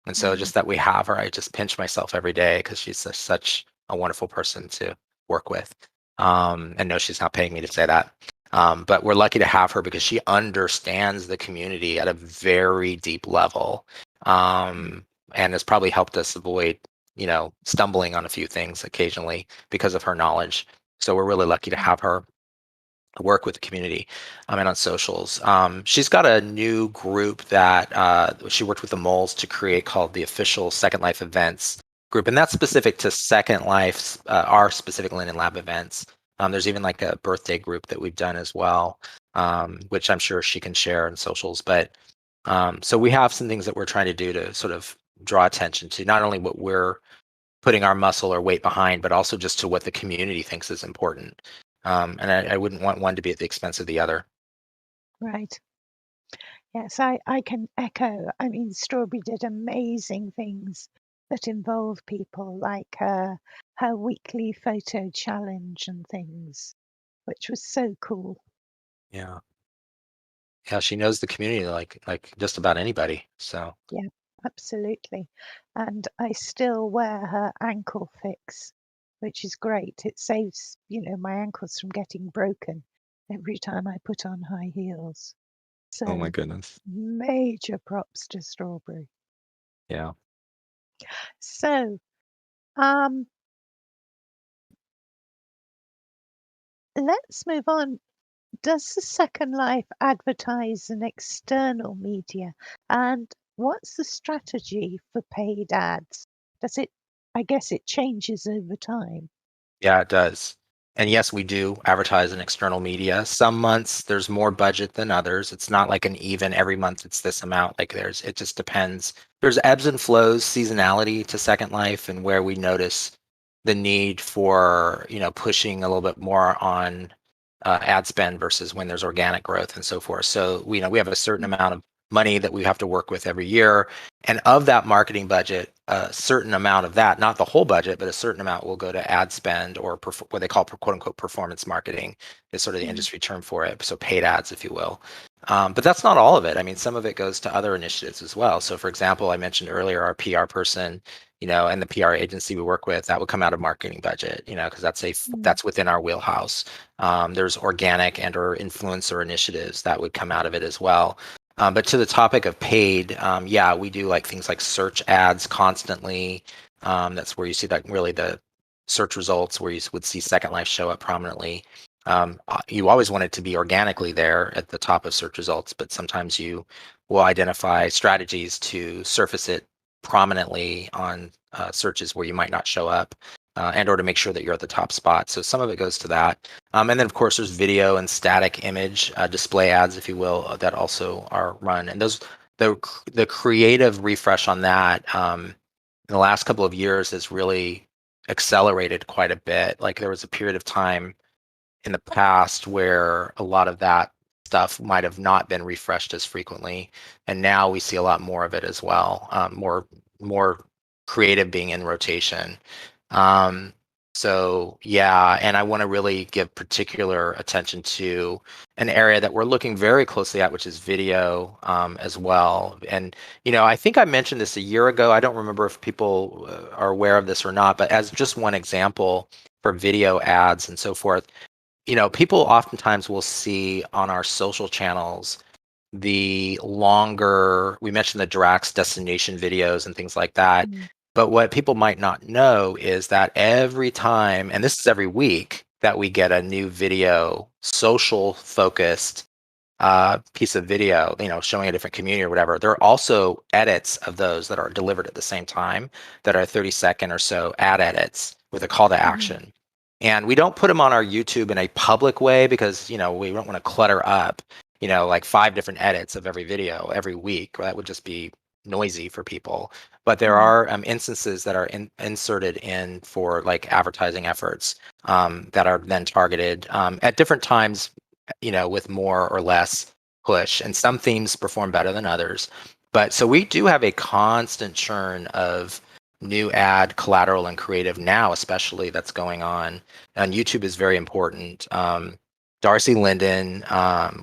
And so just that we have her, I just pinch myself every day because she's such a wonderful person to work with. And no, she's not paying me to say that. But we're lucky to have her because she understands the community at a very deep level, and has probably helped us avoid, stumbling on a few things occasionally because of her knowledge. So we're really lucky to have her work with the community and on socials. She's got a new group that she worked with the Moles to create called the Official Second Life Events group, and that's specific to Second Life's our specific Linden Lab events. There's even like a birthday group that we've done as well, which I'm sure she can share in socials. But so we have some things that we're trying to do to sort of draw attention to not only what we're putting our muscle or weight behind, but also just to what the community thinks is important. And I wouldn't want one to be at the expense of the other. Right. Yes, I can echo. I mean, Strawberry did amazing things that involve people, like her weekly photo challenge and things, which was so cool. Yeah. Yeah, she knows the community like just about anybody. So Yeah, absolutely. And I still wear her ankle fix, which is great. It saves, my ankles from getting broken every time I put on high heels. oh my So goodness. major props to Strawberry. Yeah. So, let's move on. Does the Second Life advertise an external media? And what's the strategy for paid ads? Does it, I guess it changes over time. Yeah, it does. And yes, we do advertise in external media. Some months there's more budget than others. It's not like an even every month it's this amount. Like it just depends. There's ebbs and flows, seasonality to Second Life, and where we notice the need for, pushing a little bit more on ad spend versus when there's organic growth and so forth. So we have a certain amount of money that we have to work with every year, and of that marketing budget, a certain amount of that, not the whole budget, but a certain amount will go to ad spend, or what they call quote unquote performance marketing is sort of the industry term for it. So paid ads, if you will. But that's not all of it. I mean, some of it goes to other initiatives as well. So for example, I mentioned earlier our PR person, and the PR agency we work with, that would come out of marketing budget, because that's within our wheelhouse. There's organic and or influencer initiatives that would come out of it as well. But to the topic of paid, yeah, we do like things like search ads constantly. That's where you see like really the search results where you would see Second Life show up prominently. You always want it to be organically there at the top of search results, but sometimes you will identify strategies to surface it prominently on searches where you might not show up, and or to make sure that you're at the top spot. So some of it goes to that. And then of course there's video and static image display ads, if you will, that also are run. And the creative refresh on that in the last couple of years has really accelerated quite a bit. Like there was a period of time in the past where a lot of that stuff might have not been refreshed as frequently, and now we see a lot more of it as well. More creative being in rotation. So yeah, and I want to really give particular attention to an area that we're looking very closely at, which is video as well. And I think I mentioned this a year ago. I don't remember if people are aware of this or not, but as just one example for video ads and so forth, people oftentimes will see on our social channels the longer, we mentioned the Drax destination videos and things like that. But what people might not know is that every time, and this is every week, that we get a new video, social focused piece of video, showing a different community or whatever, there are also edits of those that are delivered at the same time that are 30-second or so ad edits with a call to action. And we don't put them on our YouTube in a public way because, we don't want to clutter up, like 5 different edits of every video every week. That would just be noisy for people. But there Mm. are instances that are inserted in for like advertising efforts that are then targeted at different times, with more or less push. And some themes perform better than others. But so we do have a constant churn of new ad collateral and creative now, especially that's going on. And YouTube is very important. Darcy Linden,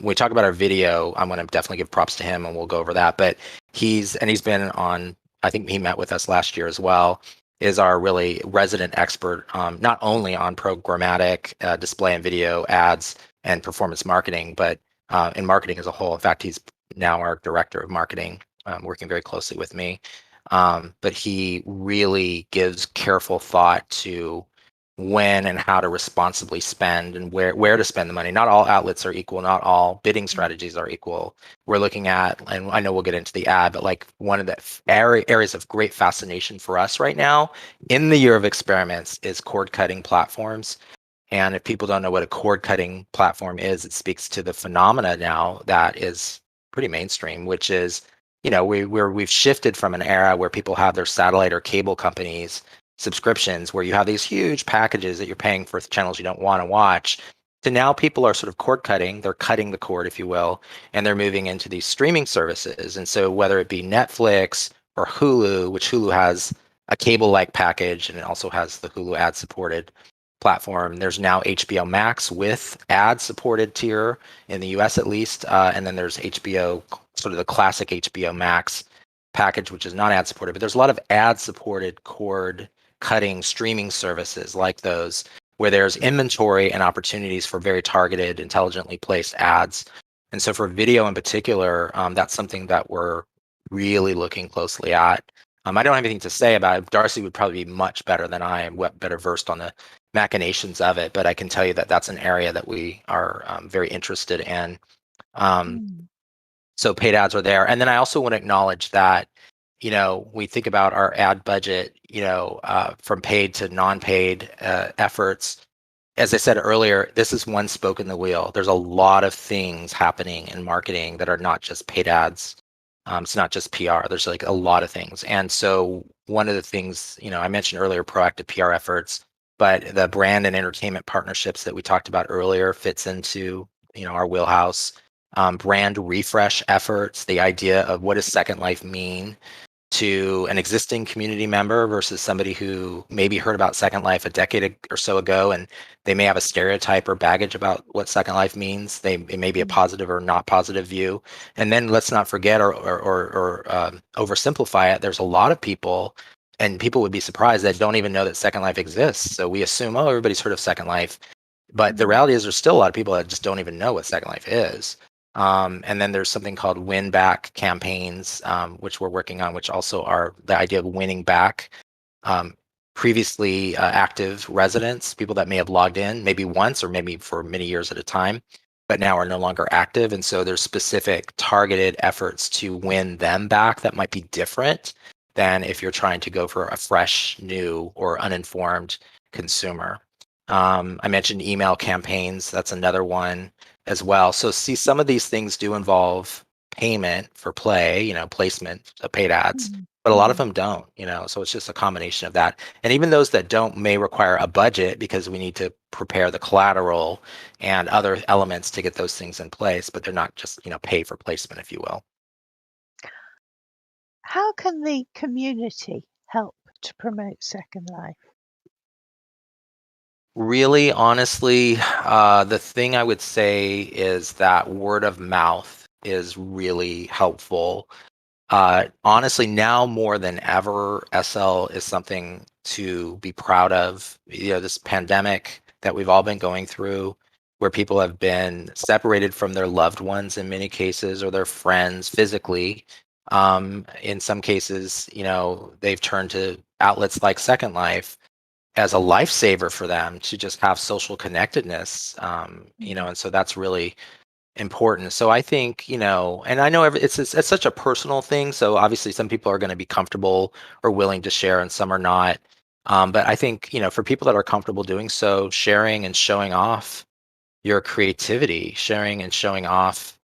we talk about our video. I'm going to definitely give props to him and we'll go over that. But he's been on, I think he met with us last year as well, is our really resident expert, not only on programmatic display and video ads and performance marketing, but in marketing as a whole. In fact, he's now our director of marketing, working very closely with me. But he really gives careful thought to when and how to responsibly spend and where to spend the money. Not all outlets are equal. Not all bidding strategies are equal. We're looking at, and I know we'll get into the ad, but like one of the areas of great fascination for us right now in the year of experiments is cord cutting platforms. And if people don't know what a cord cutting platform is, it speaks to the phenomena now that is pretty mainstream, which is, we've shifted from an era where people have their satellite or cable companies subscriptions where you have these huge packages that you're paying for channels you don't want to watch, to now people are sort of cord cutting. They're cutting the cord, if you will, and they're moving into these streaming services. And so whether it be Netflix or Hulu, which Hulu has a cable-like package and it also has the Hulu ad-supported platform. There's now HBO Max with ad-supported tier in the US at least, and then there's HBO, sort of the classic HBO Max package, which is not ad-supported. But there's a lot of ad-supported cord cutting streaming services like those, where there's inventory and opportunities for very targeted, intelligently placed ads. And so for video in particular, that's something that we're really looking closely at. I don't have anything to say about it. Darcy would probably be much better than I am, better versed on the machinations of it, but I can tell you that that's an area that we are very interested in. Mm. So paid ads are there. And then I also want to acknowledge that, we think about our ad budget, from paid to non-paid efforts. As I said earlier, this is one spoke in the wheel. There's a lot of things happening in marketing that are not just paid ads. It's not just PR. There's like a lot of things. And so one of the things, I mentioned earlier, proactive PR efforts, but the brand and entertainment partnerships that we talked about earlier fits into, our wheelhouse. Brand refresh efforts, the idea of what does Second Life mean to an existing community member versus somebody who maybe heard about Second Life a decade or so ago, and they may have a stereotype or baggage about what Second Life means. It may be a positive or not positive view. And then let's not forget or oversimplify it. There's a lot of people, and people would be surprised that don't even know that Second Life exists. So we assume, oh, everybody's heard of Second Life. But the reality is there's still a lot of people that just don't even know what Second Life is. And then there's something called win back campaigns, which we're working on, which also are the idea of winning back previously active residents, people that may have logged in maybe once or maybe for many years at a time, but now are no longer active. And so there's specific targeted efforts to win them back that might be different than if you're trying to go for a fresh, new, or uninformed consumer. I mentioned email campaigns. That's another one as well. So see, some of these things do involve payment for play, placement of paid ads, but a lot of them don't, so it's just a combination of that. And even those that don't may require a budget because we need to prepare the collateral and other elements to get those things in place, but they're not just, pay for placement, if you will. How can the community help to promote Second Life? Really, honestly, the thing I would say is that word of mouth is really helpful. Honestly, now more than ever, SL is something to be proud of. This pandemic that we've all been going through, where people have been separated from their loved ones in many cases, or their friends physically. In some cases, they've turned to outlets like Second Life as a lifesaver for them to just have social connectedness. And so that's really important. So I think, and I know it's such a personal thing. So obviously some people are going to be comfortable or willing to share and some are not. But I think, for people that are comfortable doing so, sharing and showing off your creativity, sharing and showing off,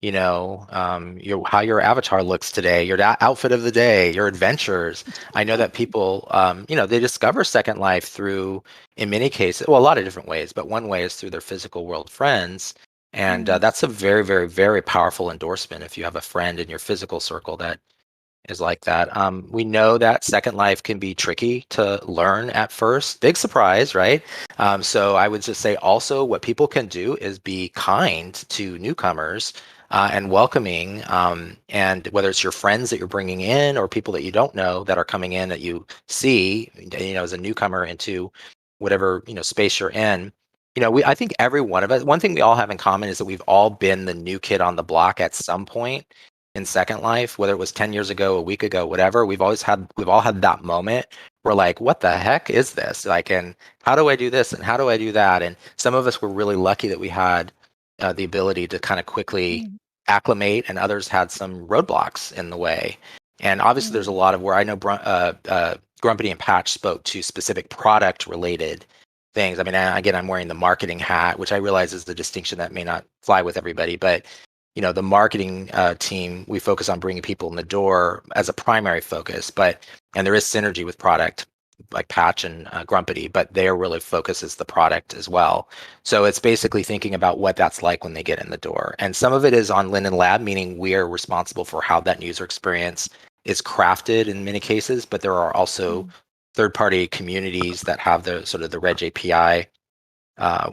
how your avatar looks today, your outfit of the day, your adventures. I know that people, they discover Second Life through, in many cases, well, a lot of different ways, but one way is through their physical world friends. And that's a very, very, very powerful endorsement if you have a friend in your physical circle that is like that. We know that Second Life can be tricky to learn at first. Big surprise, right? So I would just say also what people can do is be kind to newcomers and welcoming. And whether it's your friends that you're bringing in or people that you don't know that are coming in that you see, as a newcomer into whatever, space you're in. I think every one of us, one thing we all have in common is that we've all been the new kid on the block at some point in Second Life, whether it was 10 years ago, a week ago, whatever. We've all had that moment where like, what the heck is this? Like, and how do I do this? And how do I do that? And some of us were really lucky that we had the ability to kind of quickly acclimate, and others had some roadblocks in the way. And obviously, there's a lot of where I know Grumpy and Patch spoke to specific product related things. I mean, again, I'm wearing the marketing hat, which I realize is the distinction that may not fly with everybody, but the marketing team, we focus on bringing people in the door as a primary focus, and there is synergy with product like Patch and Grumpy, but their really focus is the product as well. So it's basically thinking about what that's like when they get in the door. And some of it is on Linden Lab, meaning we're responsible for how that user experience is crafted in many cases, but there are also third-party communities that have the sort of the Reg API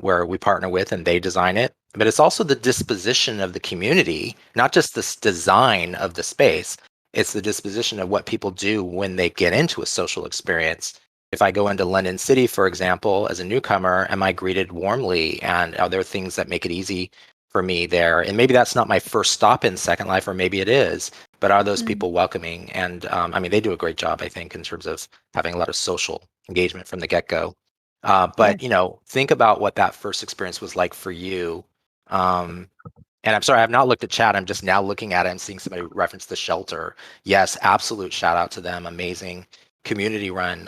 where we partner with and they design it. But it's also the disposition of the community, not just this design of the space. It's the disposition of what people do when they get into a social experience. If I go into London City, for example, as a newcomer, am I greeted warmly? And are there things that make it easy for me there? And maybe that's not my first stop in Second Life, or maybe it is. But are those people welcoming? And I mean, they do a great job, I think, in terms of having a lot of social engagement from the get-go. But think about what that first experience was like for you. And I'm sorry, I've not looked at chat. I'm just now looking at it and seeing somebody reference the shelter. Yes, absolute shout out to them. Amazing community run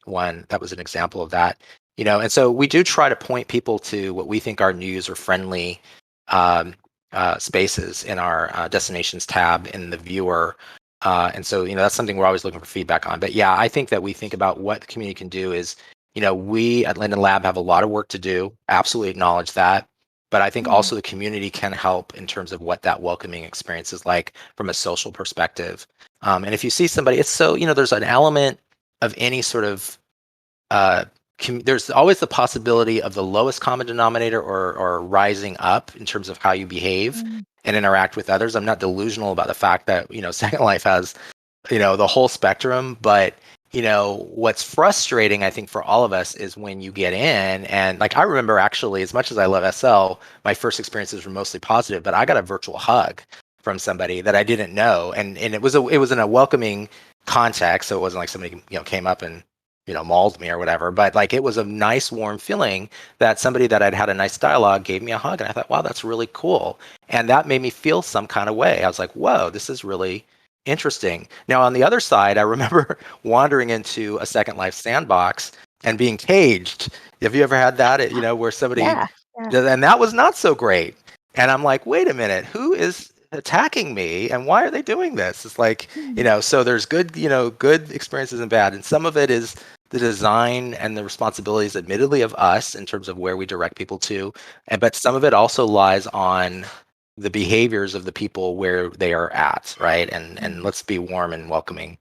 one. That was an example of that. And so we do try to point people to what we think are new user friendly spaces in our destinations tab in the viewer. And so, that's something we're always looking for feedback on. But yeah, I think that we think about what the community can do is, we at Linden Lab have a lot of work to do. Absolutely acknowledge that. But I think also the community can help in terms of what that welcoming experience is like from a social perspective. And if you see somebody, it's so, there's an element of any sort of, there's always the possibility of the lowest common denominator or rising up in terms of how you behave and interact with others. I'm not delusional about the fact that, Second Life has, the whole spectrum, but what's frustrating, I think, for all of us is when you get in and like, I remember actually, as much as I love SL, my first experiences were mostly positive, but I got a virtual hug from somebody that I didn't know. And it was in a welcoming context. So it wasn't like somebody, came up and, mauled me or whatever, but like, it was a nice, warm feeling that somebody that I'd had a nice dialogue gave me a hug. And I thought, wow, that's really cool. And that made me feel some kind of way. I was like, whoa, this is really interesting. Now, on the other side, I remember wandering into a Second Life sandbox and being caged. Have you ever had that? Where somebody, and that was not so great. And I'm like, wait a minute, who is attacking me, and why are they doing this? It's like, so there's good, good experiences and bad, and some of it is the design and the responsibilities, admittedly, of us in terms of where we direct people to, but some of it also lies on the behaviors of the people where they are at, right? And let's be warm and welcoming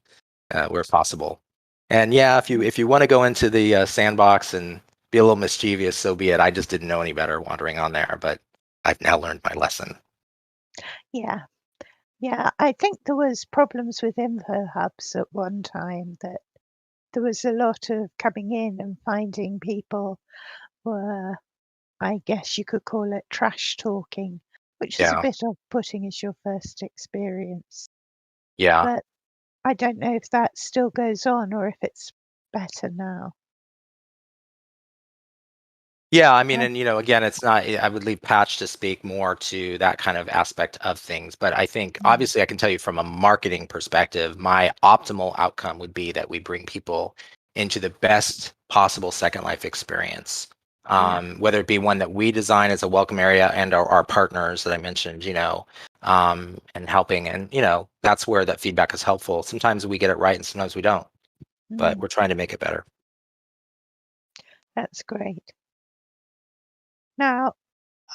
where possible. And yeah, if you want to go into the sandbox and be a little mischievous, so be it. I just didn't know any better wandering on there, but I've now learned my lesson. Yeah. Yeah, I think there was problems with info hubs at one time, that there was a lot of coming in and finding people were, I guess you could call it, trash talking, which is a Yeah. bit off-putting as your first experience. Yeah. But I don't know if that still goes on or if it's better now. Yeah, I mean, and again, it's not. I would leave Patch to speak more to that kind of aspect of things, but I think obviously I can tell you from a marketing perspective, my optimal outcome would be that we bring people into the best possible Second Life experience, whether it be one that we design as a welcome area and our partners that I mentioned, and helping. And, that's where that feedback is helpful. Sometimes we get it right and sometimes we don't, but Mm, we're trying to make it better. that's great. Now,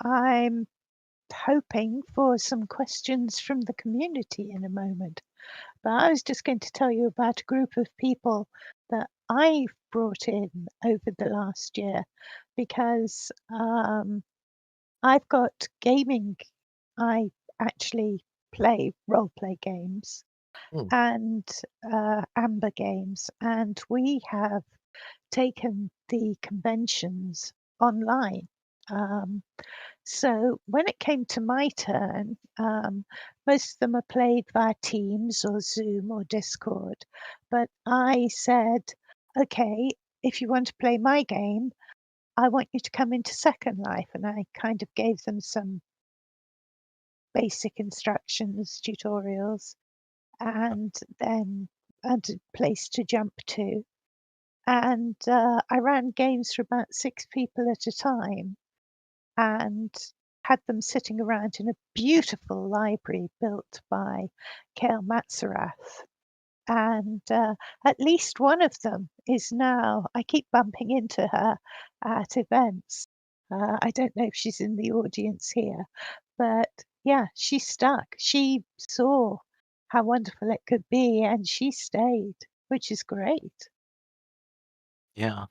I'm hoping for some questions from the community in a moment, but I was just going to tell you about a group of people that I've brought in over the last year because I've got gaming. I actually play role play games Hmm. and Amber games, and we have taken the conventions online. Um, so when it came to my turn, most of them are played via Teams or Zoom or Discord. But I said, okay, if you want to play my game, I want you to come into Second Life. And I kind of gave them some basic instructions, tutorials, and then and a place to jump to. And I ran games for about 6 people at a time and had them sitting around in a beautiful library built by Kale Matsurath. And at least one of them is now, I keep bumping into her at events. I don't know if she's in the audience here, but yeah, she stuck. She saw how wonderful it could be and she stayed, which is great. Yeah.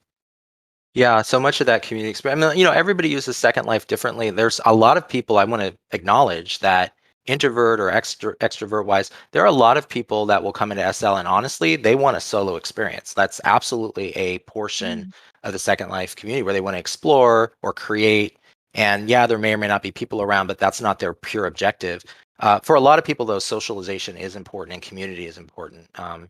Yeah, so much of that community experience. I mean, everybody uses Second Life differently. There's a lot of people I want to acknowledge that introvert or extrovert wise, there are a lot of people that will come into SL and honestly, they want a solo experience. That's absolutely a portion Mm, of the Second Life community where they want to explore or create. And yeah, there may or may not be people around, but that's not their pure objective. For a lot of people, though, socialization is important and community is important. mm.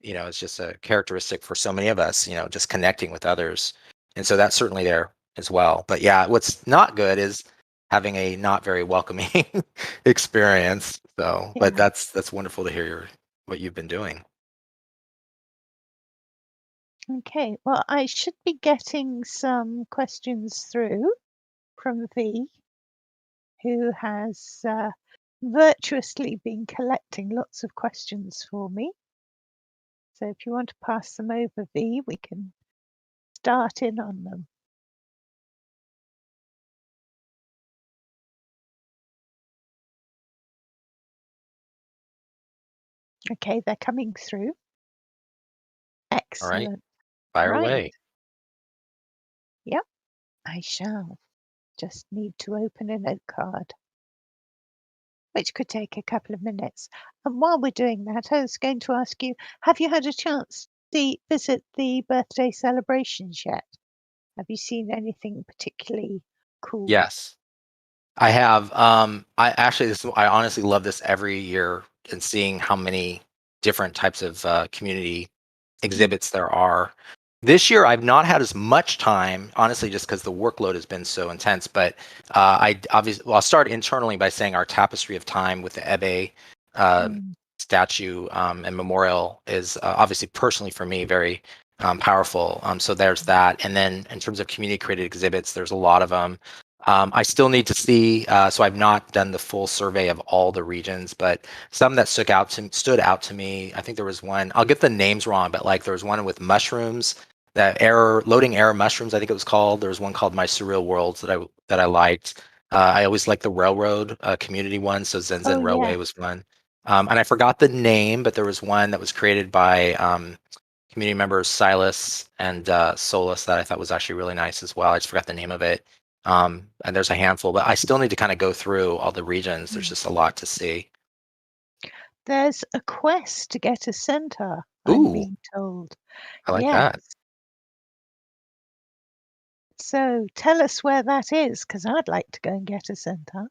It's just a characteristic for so many of us, just connecting with others. And so that's certainly there as well. But yeah, what's not good is having a not very welcoming experience. So, but Yeah. that's wonderful to hear what you've been doing. Okay. Well, I should be getting some questions through from V, who has virtuously been collecting lots of questions for me. So if you want to pass them over, V, we can start in on them. Okay, they're coming through. All right, Excellent. fire Right. away. Yep, I shall. Just need to open a note card, which could take a couple of minutes. And while we're doing that, I was going to ask you, have you had a chance to visit the birthday celebrations yet? Have you seen anything particularly cool? Yes, I have. I honestly love this every year and seeing how many different types of community Mm, exhibits there are. This year, I've not had as much time, honestly, just because the workload has been so intense. But I'll start internally by saying our tapestry of time with the Ebe uh, mm, statue and memorial is obviously personally for me very powerful. So there's that. And then in terms of community created exhibits, there's a lot of them. I still need to see, so I've not done the full survey of all the regions, but some that stood out to me. I think there was one. I'll get the names wrong, but like there was one with mushrooms, that loading error mushrooms. I think it was called. There was one called My Surreal Worlds that I liked. I always liked the railroad community one. So Zen oh, Zen yeah. Railway was one, and I forgot the name, but there was one that was created by community members Silas and Solus that I thought was actually really nice as well. I just forgot the name of it. And there's a handful, but I still need to kind of go through all the regions. There's Mm. just a lot to see. There's a quest to get a centaur, I'm Ooh, being told. I like Yes. that. So tell us where that is, because I'd like to go and get a centaur.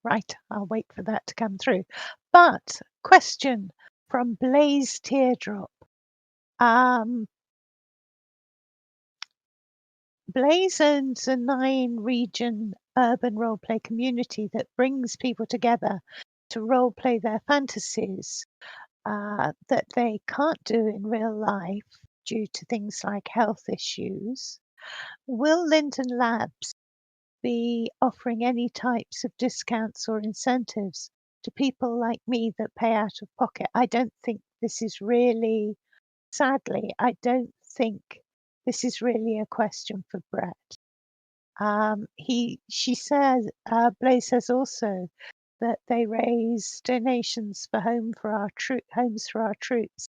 Right, I'll wait for that to come through. But question from Blaze Teardrop. Um, Blaze owns a 9 region urban roleplay community that brings people together to roleplay their fantasies that they can't do in real life due to things like health issues. Will Linden Labs be offering any types of discounts or incentives to people like me that pay out of pocket. I don't think this is really, sadly, I don't think this is really a question for Brett. She says, Blaze says also that they raise donations for homes for our troops.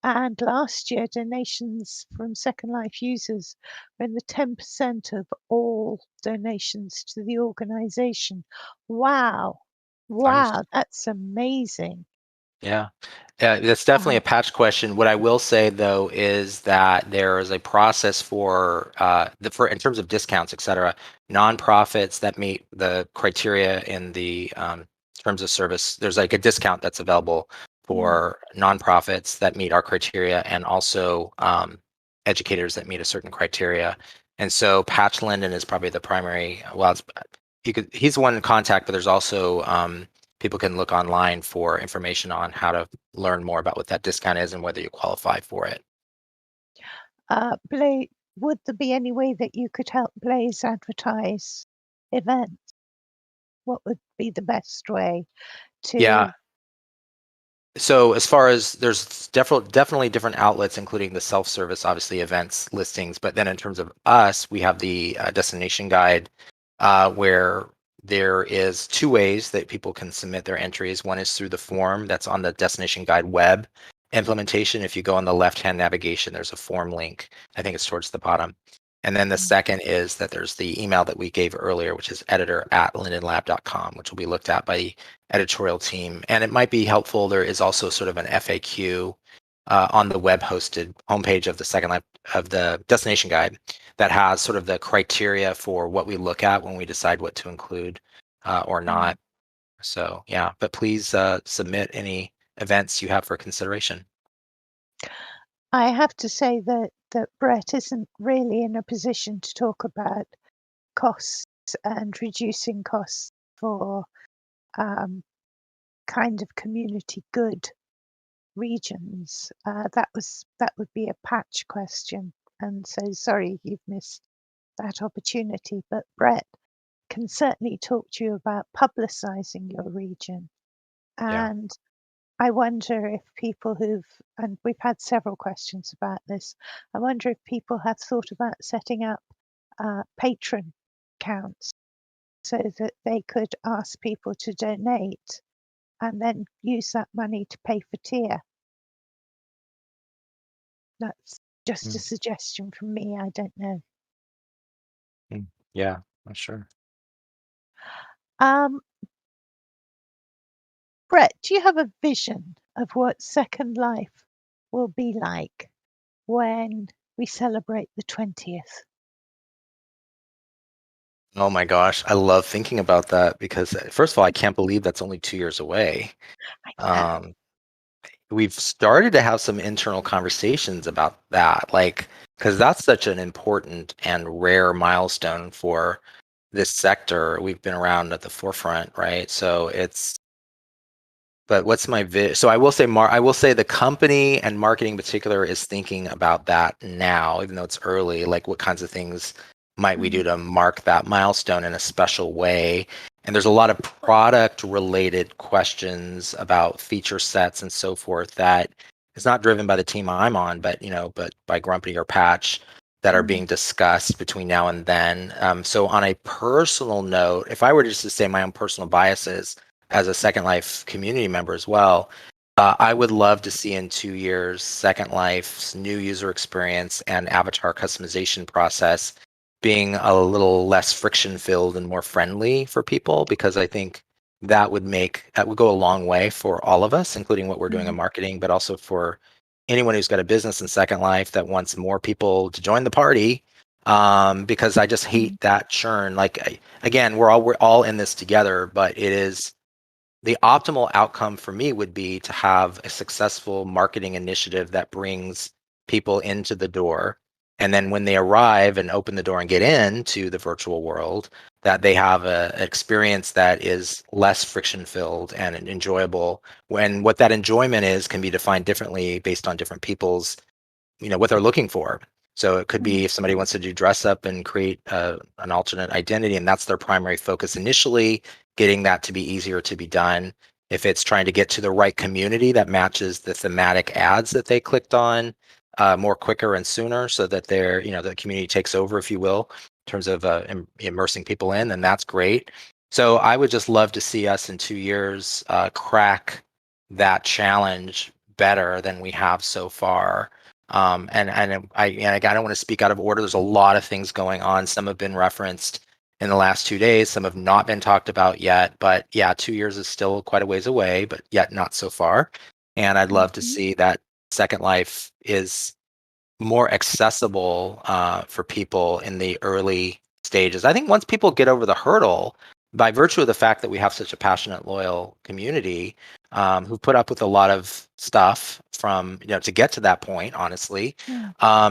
And last year, donations from Second Life users were in the 10% of all donations to the organisation. Wow. Nice. Wow, that's amazing. Yeah. That's definitely a patch question. What I will say though is that there is a process for in terms of discounts, et cetera, nonprofits that meet the criteria in the terms of service. There's like a discount that's available for nonprofits that meet our criteria, and also educators that meet a certain criteria. And so Patch Linden is probably the primary. Well, he's one in contact, but there's also people can look online for information on how to learn more about what that discount is and whether you qualify for it. Blaze, would there be any way that you could help Blaze advertise events? What would be the best way to? Yeah. So as far as there's definitely different outlets, including the self-service, obviously events listings. But then in terms of us, we have the destination guide, where there is two ways that people can submit their entries. One is through the form that's on the destination guide web implementation. If you go on the left-hand navigation, there's a form link. I think it's towards the bottom. And then the second is that there's the email that we gave earlier, which is editor@lindenlab.com, which will be looked at by the editorial team. And it might be helpful. There is also sort of an FAQ on the web hosted homepage of the Second Life of the destination guide that has sort of the criteria for what we look at when we decide what to include or not. So yeah, but please submit any events you have for consideration. I have to say that Brett isn't really in a position to talk about costs and reducing costs for kind of community good regions. That would be a patch question, and so sorry you've missed that opportunity. But Brett can certainly talk to you about publicising your region. Yeah. And I wonder if people and we've had several questions about this, I wonder if people have thought about setting up patron accounts so that they could ask people to donate and then use that money to pay for tier. That's just a suggestion from me. I don't know. Yeah, I'm sure. Brett, do you have a vision of what Second Life will be like when we celebrate the 20th? Oh my gosh, I love thinking about that because first of all, I can't believe that's only 2 years away. Um, we've started to have some internal conversations about that, like, because that's such an important and rare milestone for this sector. We've been around at the forefront, right? But what's my vision? So I will say, I will say the company and marketing in particular is thinking about that now, even though it's early. Like, what kinds of things might we do to mark that milestone in a special way? And there's a lot of product-related questions about feature sets and so forth that is not driven by the team I'm on, but by Grumpy or Patch, that are being discussed between now and then. So on a personal note, if I were just to say my own personal biases as a Second Life community member as well, I would love to see in 2 years Second Life's new user experience and avatar customization process being a little less friction filled and more friendly for people, because I think that would go a long way for all of us, including what we're doing in marketing, but also for anyone who's got a business in Second Life that wants more people to join the party. Because I just hate that churn. Like, again, we're all in this together, but it is the optimal outcome for me would be to have a successful marketing initiative that brings people into the door. And then when they arrive and open the door and get into the virtual world, that they have an experience that is less friction filled and enjoyable. When what that enjoyment is can be defined differently based on different people's, what they're looking for. So it could be if somebody wants to do dress up and create an alternate identity, and that's their primary focus initially, getting that to be easier to be done. If it's trying to get to the right community that matches the thematic ads that they clicked on more quicker and sooner, so that they're, the community takes over, if you will, in terms of immersing people in, then that's great. So I would just love to see us in 2 years crack that challenge better than we have so far. And I don't want to speak out of order. There's a lot of things going on. Some have been referenced in the last 2 days. Some have not been talked about yet. But yeah, 2 years is still quite a ways away, but yet not so far. And I'd love to see that Second Life is more accessible for people in the early stages. I think once people get over the hurdle, by virtue of the fact that we have such a passionate, loyal community who put up with a lot of stuff from, to get to that point, honestly,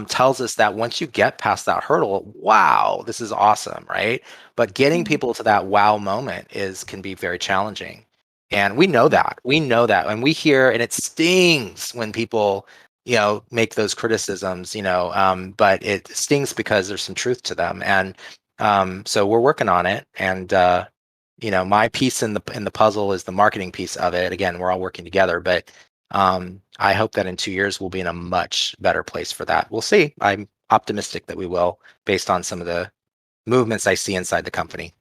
tells us that once you get past that hurdle, wow, this is awesome, right? But getting people to that wow moment can be very challenging. And we know that. We know that. And we hear, and it stings when people make those criticisms, but it stings because there's some truth to them. And so we're working on it. And my piece in the puzzle is the marketing piece of it. Again, we're all working together, but I hope that in 2 years we'll be in a much better place for that. We'll see. I'm optimistic that we will, based on some of the movements I see inside the company.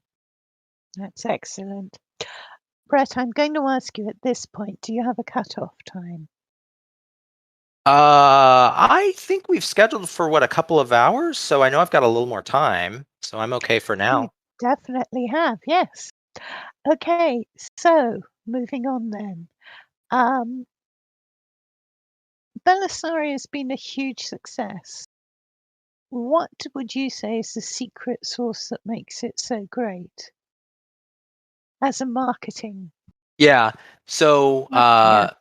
That's excellent. Brett, I'm going to ask you at this point, do you have a cutoff time? I think we've scheduled for a couple of hours, so I know I've got a little more time, so I'm okay for now. You definitely have, yes. Okay, so moving on then. Belisari has been a huge success. What would you say is the secret sauce that makes it so great as a marketing? Yeah. So aspect?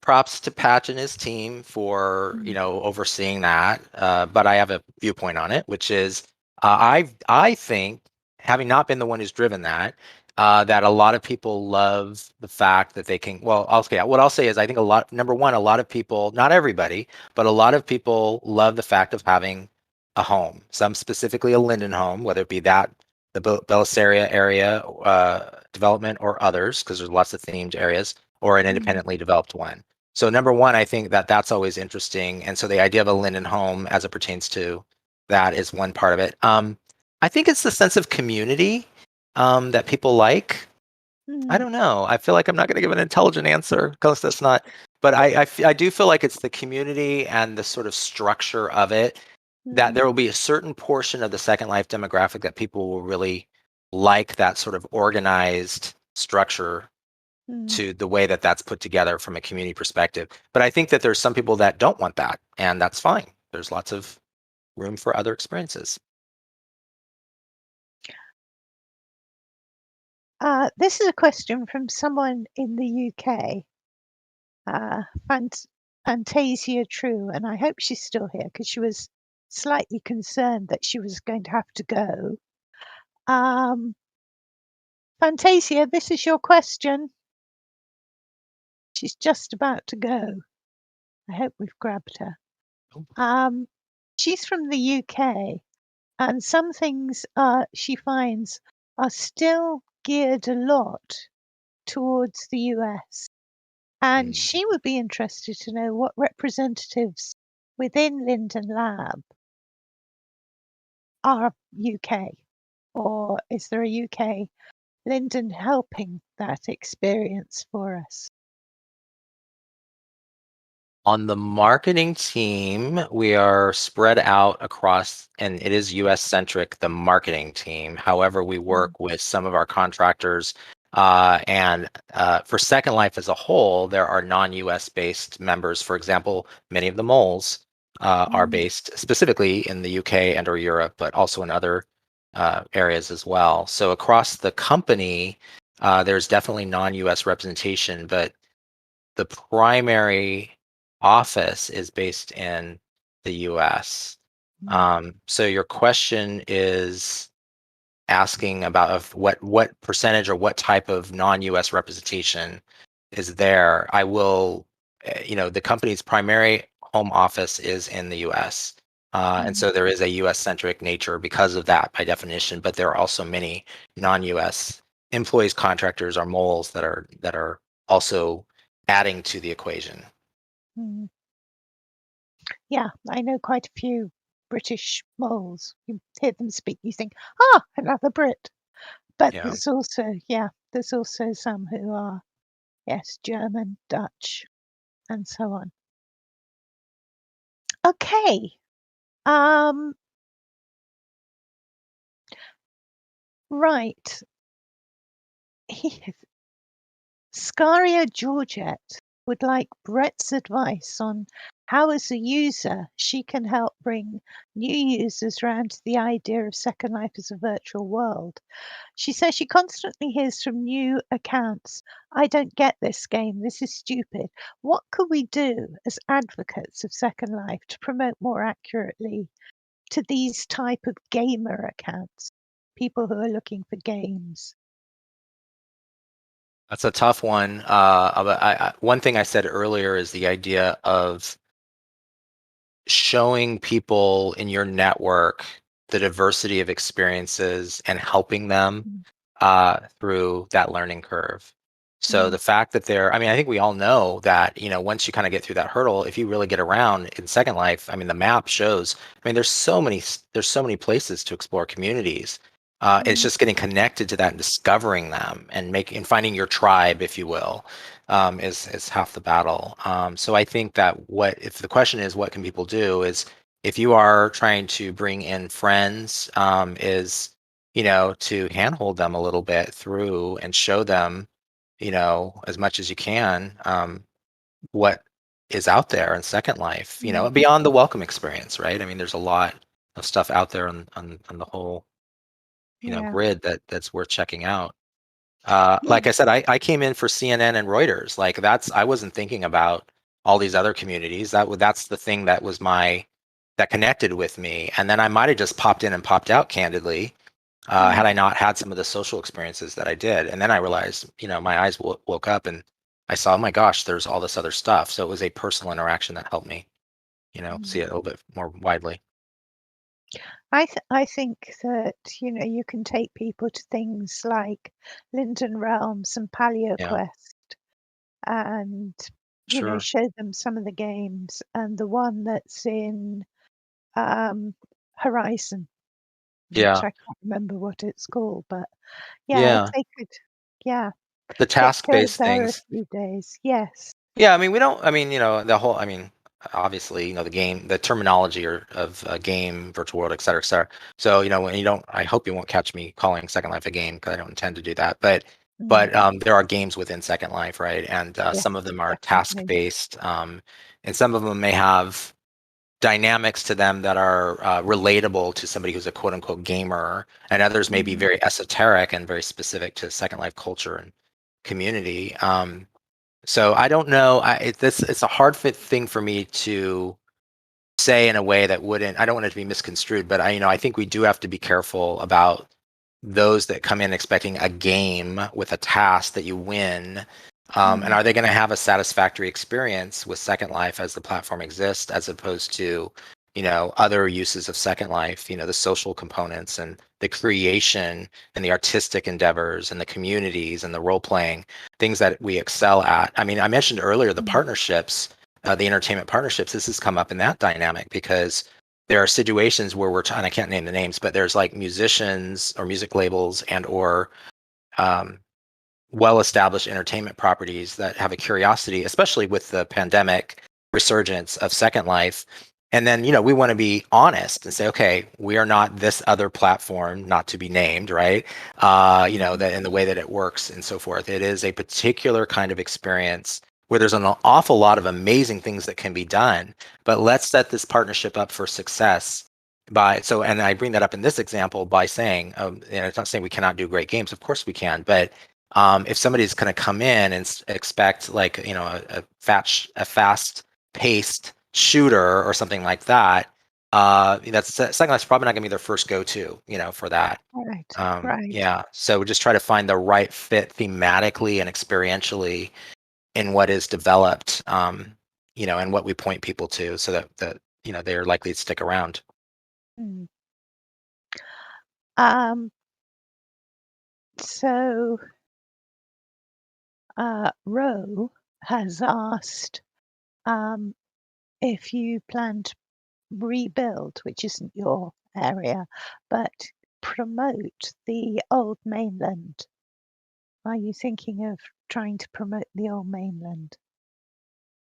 props to Patch and his team for overseeing that. But I have a viewpoint on it, which is I think, having not been the one who's driven that, that a lot of people love the fact that they can. Well, what I'll say is I think number one, a lot of people, not everybody, but a lot of people love the fact of having a home. Some specifically a Linden home, whether it be the Belissaria area development or others, because there's lots of themed areas, or an independently developed one. So number one, I think that that's always interesting. And so the idea of a Linden home as it pertains to that is one part of it. I think it's the sense of community that people like. I don't know. I feel like I'm not going to give an intelligent answer because that's not, but I do feel like it's the community and the sort of structure of it, that there will be a certain portion of the Second Life demographic that people will really like, that sort of organized structure to the way that that's put together from a community perspective. But I think that there's some people that don't want that, and that's fine. There's lots of room for other experiences. This is a question from someone in the UK, Fantasia True, and I hope she's still here because she was slightly concerned that she was going to have to go. Fantasia, this is your question. She's just about to go. I hope we've grabbed her. She's from the UK, and some things she finds are still geared a lot towards the US. And she would be interested to know what representatives within Linden Lab are UK, or is there a UK Linden helping that experience for us? On the marketing team, we are spread out across, and it is US centric, the marketing team. However, we work with some of our contractors. And for Second Life as a whole, there are non-US based members. For example, many of the moles are based specifically in the UK and or Europe, but also in other areas as well. So across the company, there's definitely non-US representation, but the primary office is based in the US. So your question is asking about of what percentage or what type of non-US representation is there. I will, the company's primary home office is in the US. And so there is a US-centric nature because of that by definition, but there are also many non-US employees, contractors, or moles that are also adding to the equation. Mm. Yeah, I know quite a few British moles. You hear them speak, you think, ah, another Brit. But Yeah. there's also, there's also some who are, yes, German, Dutch, and so on. Okay. Right. Scaria Georgette would like Brett's advice on how, as a user, she can help bring new users round to the idea of Second Life as a virtual world. She says she constantly hears from new accounts, I don't get this game, this is stupid. What could we do as advocates of Second Life to promote more accurately to these type of gamer accounts, people who are looking for games? That's a tough one. One thing I said earlier is the idea of showing people in your network the diversity of experiences and helping them Mm, through that learning curve. So mm, the fact that I mean, I think we all know that, once you kind of get through that hurdle, if you really get around in Second Life, I mean, the map shows, I mean, there's so many places to explore communities. It's mm, just getting connected to that and discovering them and finding your tribe, if you will, is half the battle. So I think that if the question is what can people do, is if you are trying to bring in friends, is to handhold them a little bit through and show them, as much as you can, what is out there in Second Life, mm. beyond the welcome experience, right? I mean, there's a lot of stuff out there on the whole, Yeah. grid that's worth checking out. Yeah. Like I said, I came in for CNN and Reuters. Like I wasn't thinking about all these other communities. That's the thing that connected with me. And then I might have just popped in and popped out candidly, Mm, had I not had some of the social experiences that I did. And then I realized, my eyes woke up and I saw, oh my gosh, there's all this other stuff. So it was a personal interaction that helped me, see mm. it a little bit more widely. I think that, you can take people to things like Linden Realms and Yeah, PaleoQuest and, sure. show them some of the games and the one that's in um, Horizon, which Yeah, I can't remember what it's called, but yeah, if yeah. they could, yeah, The get task-based there a things. few days. Yes. Yeah, I mean, we don't. I mean, I mean, obviously, the terminology of game, virtual world, et cetera, et cetera. So, when you don't, I hope you won't catch me calling Second Life a game because I don't intend to do that. But, Mm, but there are games within Second Life, right? And yes, some of them are definitely. task-based, and some of them may have dynamics to them that are relatable to somebody who's a quote unquote gamer, and others may be Mm, very esoteric and very specific to Second Life culture and community. So I don't know. It's a hard fit thing for me to say in a way that wouldn't. I don't want it to be misconstrued, but I think we do have to be careful about those that come in expecting a game with a task that you win. And mm, are they going to have a satisfactory experience with Second Life as the platform exists, as opposed to, other uses of Second Life, the social components and the creation and the artistic endeavors and the communities and the role playing, things that we excel at. I mean, I mentioned earlier the mm, partnerships, the entertainment partnerships. This has come up in that dynamic because there are situations where and I can't name the names, but there's like musicians or music labels and/or um, well-established entertainment properties that have a curiosity, especially with the pandemic resurgence of Second Life. And then, we want to be honest and say, okay, we are not this other platform, not to be named, right? mm, That in the way that it works and so forth. It is a particular kind of experience where there's an awful lot of amazing things that can be done. But let's set this partnership up for success and I bring that up in this example by saying, it's not saying we cannot do great games. Of course we can, but if somebody's going to come in and expect like a fast paced shooter or something like that, that's Second Life's probably not going to be their first go to, for that. right, right. Yeah, so we just try to find the right fit thematically and experientially in what is developed, and what we point people to, so that they are likely to stick around. Mm. So Ro has asked if you plan to rebuild, which isn't your area, but promote the old mainland. Are you thinking of trying to promote the old mainland?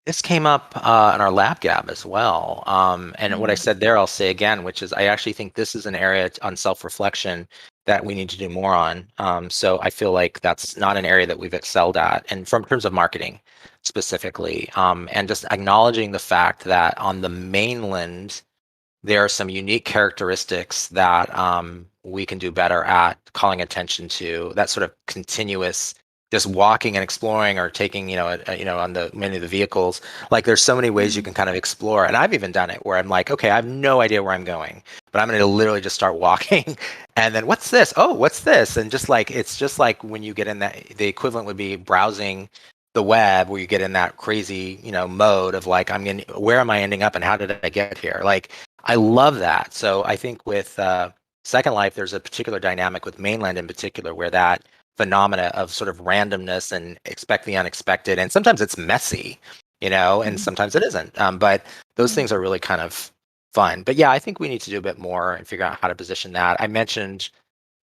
This came up in our lab gab as well. And what I said there, I'll say again, which is I actually think this is an area on self-reflection that we need to do more on. So I feel like that's not an area that we've excelled at, and from terms of marketing specifically, and just acknowledging the fact that on the mainland, there are some unique characteristics that we can do better at calling attention to. That sort of continuous, just walking and exploring, or taking, on the many of the vehicles. Like there's so many ways you can kind of explore, and I've even done it where I'm like, okay, I have no idea where I'm going, but I'm going to literally just start walking, and then what's this? Oh, what's this? And just like it's just like when you get in that, the equivalent would be browsing the web, where you get in that crazy, mode of like, where am I ending up, and how did I get here? Like I love that. So I think with Second Life, there's a particular dynamic with mainland in particular, where that phenomena of sort of randomness and expect the unexpected, and sometimes it's messy, and sometimes it isn't. But those things are really kind of fun. But yeah, I think we need to do a bit more and figure out how to position that. I mentioned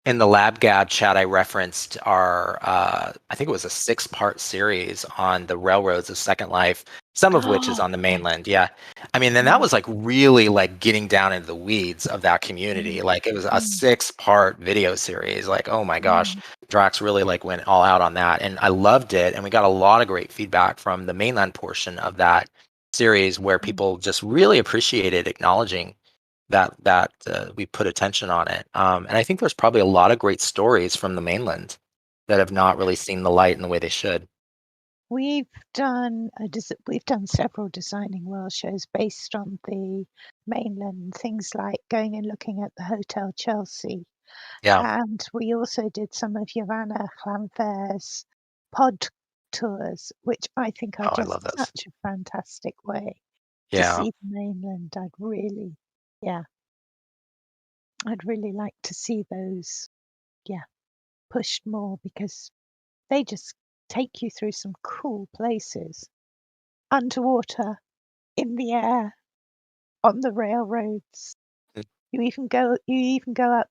in the LabGab chat, I referenced our, I think it was a 6-part series on the railroads of Second Life, some of which is on the mainland. Yeah. I mean, then that was like really like getting down into the weeds of that community. Like it was a 6-part video series. Like, oh my gosh, Drax really like went all out on that. And I loved it. And we got a lot of great feedback from the mainland portion of that series, where people just really appreciated acknowledging that we put attention on it. And I think there's probably a lot of great stories from the mainland that have not really seen the light in the way they should. We've done several designing world shows based on the mainland, things like going and looking at the Hotel Chelsea. Yeah. And we also did some of Yavanna Clanfair's pod tours, which I think are Oh, I just love those. such a fantastic way to Yeah. see the mainland. I'd really like to see those, pushed more, because they just take you through some cool places. Underwater, in the air, on the railroads. Mm. You even go up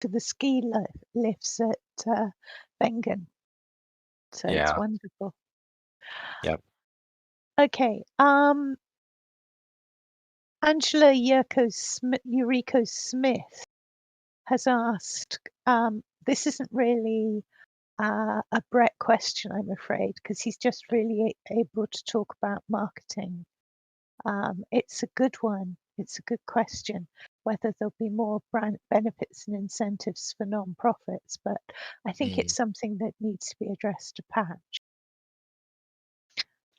to the ski lifts at Wengen. So it's Yeah. wonderful. Yep. Okay, Angela Eureka Smith has asked, this isn't really a Brett question, I'm afraid, because he's just really able to talk about marketing. It's a good one. It's a good question, whether there'll be more brand benefits and incentives for non-profits, but I think it's something that needs to be addressed to Patch.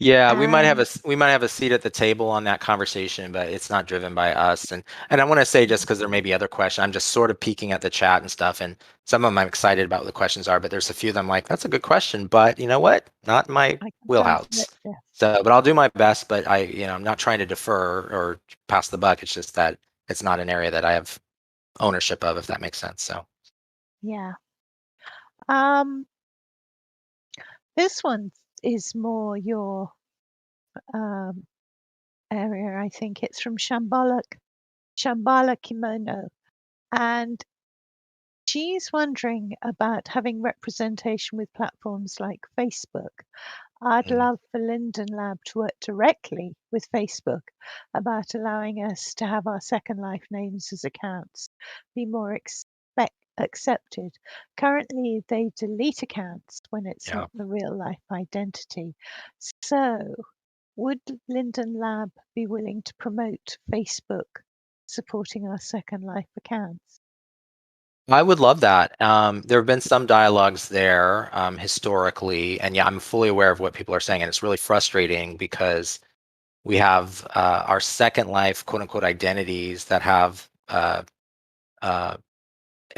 Yeah, we might have And a seat at the table on that conversation, but it's not driven by us. And I want to say, just because there may be other questions, I'm just sort of peeking at the chat and stuff, and some of them I'm excited about what the questions are, but there's a few that I'm like, that's a good question, but you know what? Not my I can answer wheelhouse. it, yeah. So, but I'll do my best, but I'm not trying to defer or pass the buck. It's just that it's not an area that I have ownership of, if that makes sense. So, Yeah. Um, this one is more your area, I think. It's from Shambhala Kimono, and she's wondering about having representation with platforms like Facebook. I'd love for Linden Lab to work directly with Facebook about allowing us to have our Second Life names as accounts be more accepted. Currently, they delete accounts when it's yeah. not the real life identity. So, would Linden Lab be willing to promote Facebook supporting our Second Life accounts? I would love that. There have been some dialogues there historically, and yeah, I'm fully aware of what people are saying, and it's really frustrating because we have our Second Life quote unquote identities that have uh,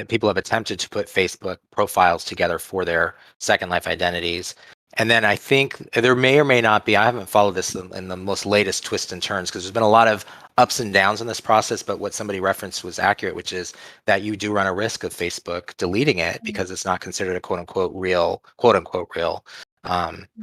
people have attempted to put Facebook profiles together for their Second Life identities. And then I think there may or may not be, I haven't followed this in the most latest twists and turns, because there's been a lot of ups and downs in this process, but what somebody referenced was accurate, which is that you do run a risk of Facebook deleting it because it's not considered a quote unquote real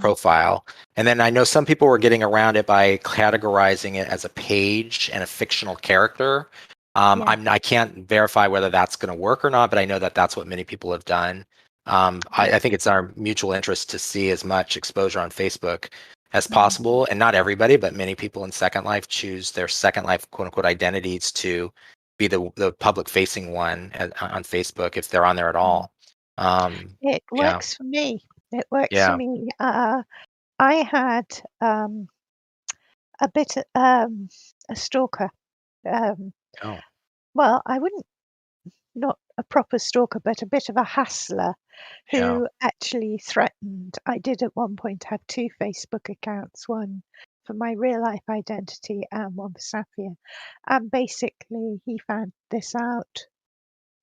profile. And then I know some people were getting around it by categorizing it as a page and a fictional character. I can't verify whether that's going to work or not, but I know that that's what many people have done. I think it's our mutual interest to see as much exposure on Facebook as possible, and not everybody, but many people in Second Life choose their Second Life quote unquote identities to be the public facing one on Facebook if they're on there at all. It Yeah, works for me. It works for yeah. me. I had a bit a stalker. Oh, Well, I wouldn't not a proper stalker, but a bit of a hassler yeah. who actually threatened. I did at one point have two Facebook accounts, one for my real life identity and one for Saffia. And basically, he found this out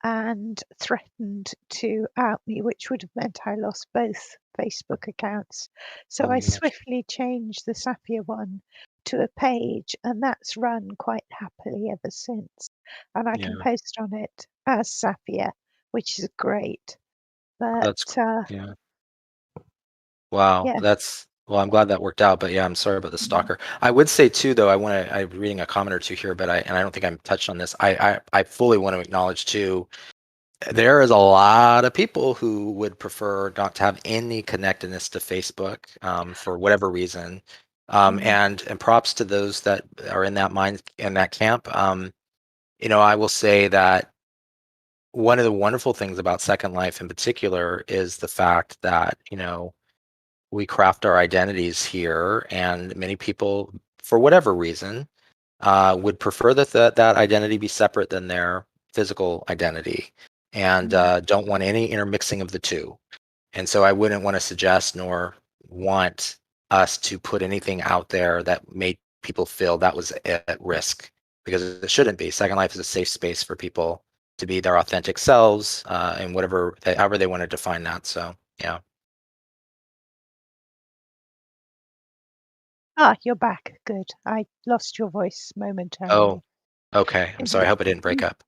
and threatened to out me, which would have meant I lost both Facebook accounts. So Oh I my gosh. swiftly changed the Saffia one to a page, and that's run quite happily ever since. And I can Yeah, post on it as Saffia, which is great. But that's yeah. Wow, yeah, well, I'm glad that worked out, but yeah, I'm sorry about the mm, stalker. I would say too, though, I'm reading a comment or two here, but I don't think I'm touched on this. I fully want to acknowledge too, there is a lot of people who would prefer not to have any connectedness to Facebook, for whatever reason. mm, And props to those that are in that camp. I will say that one of the wonderful things about Second Life in particular is the fact that, we craft our identities here, and many people, for whatever reason, would prefer that identity be separate than their physical identity, and mm, don't want any intermixing of the two. And so I wouldn't want to suggest nor want us to put anything out there that made people feel that was at risk, because it shouldn't be. Second Life is a safe space for people to be their authentic selves, and however they want to define that. So yeah. you're back. Good. I lost your voice Oh, momentarily. okay. I'm Can sorry. I you, hope I didn't break up.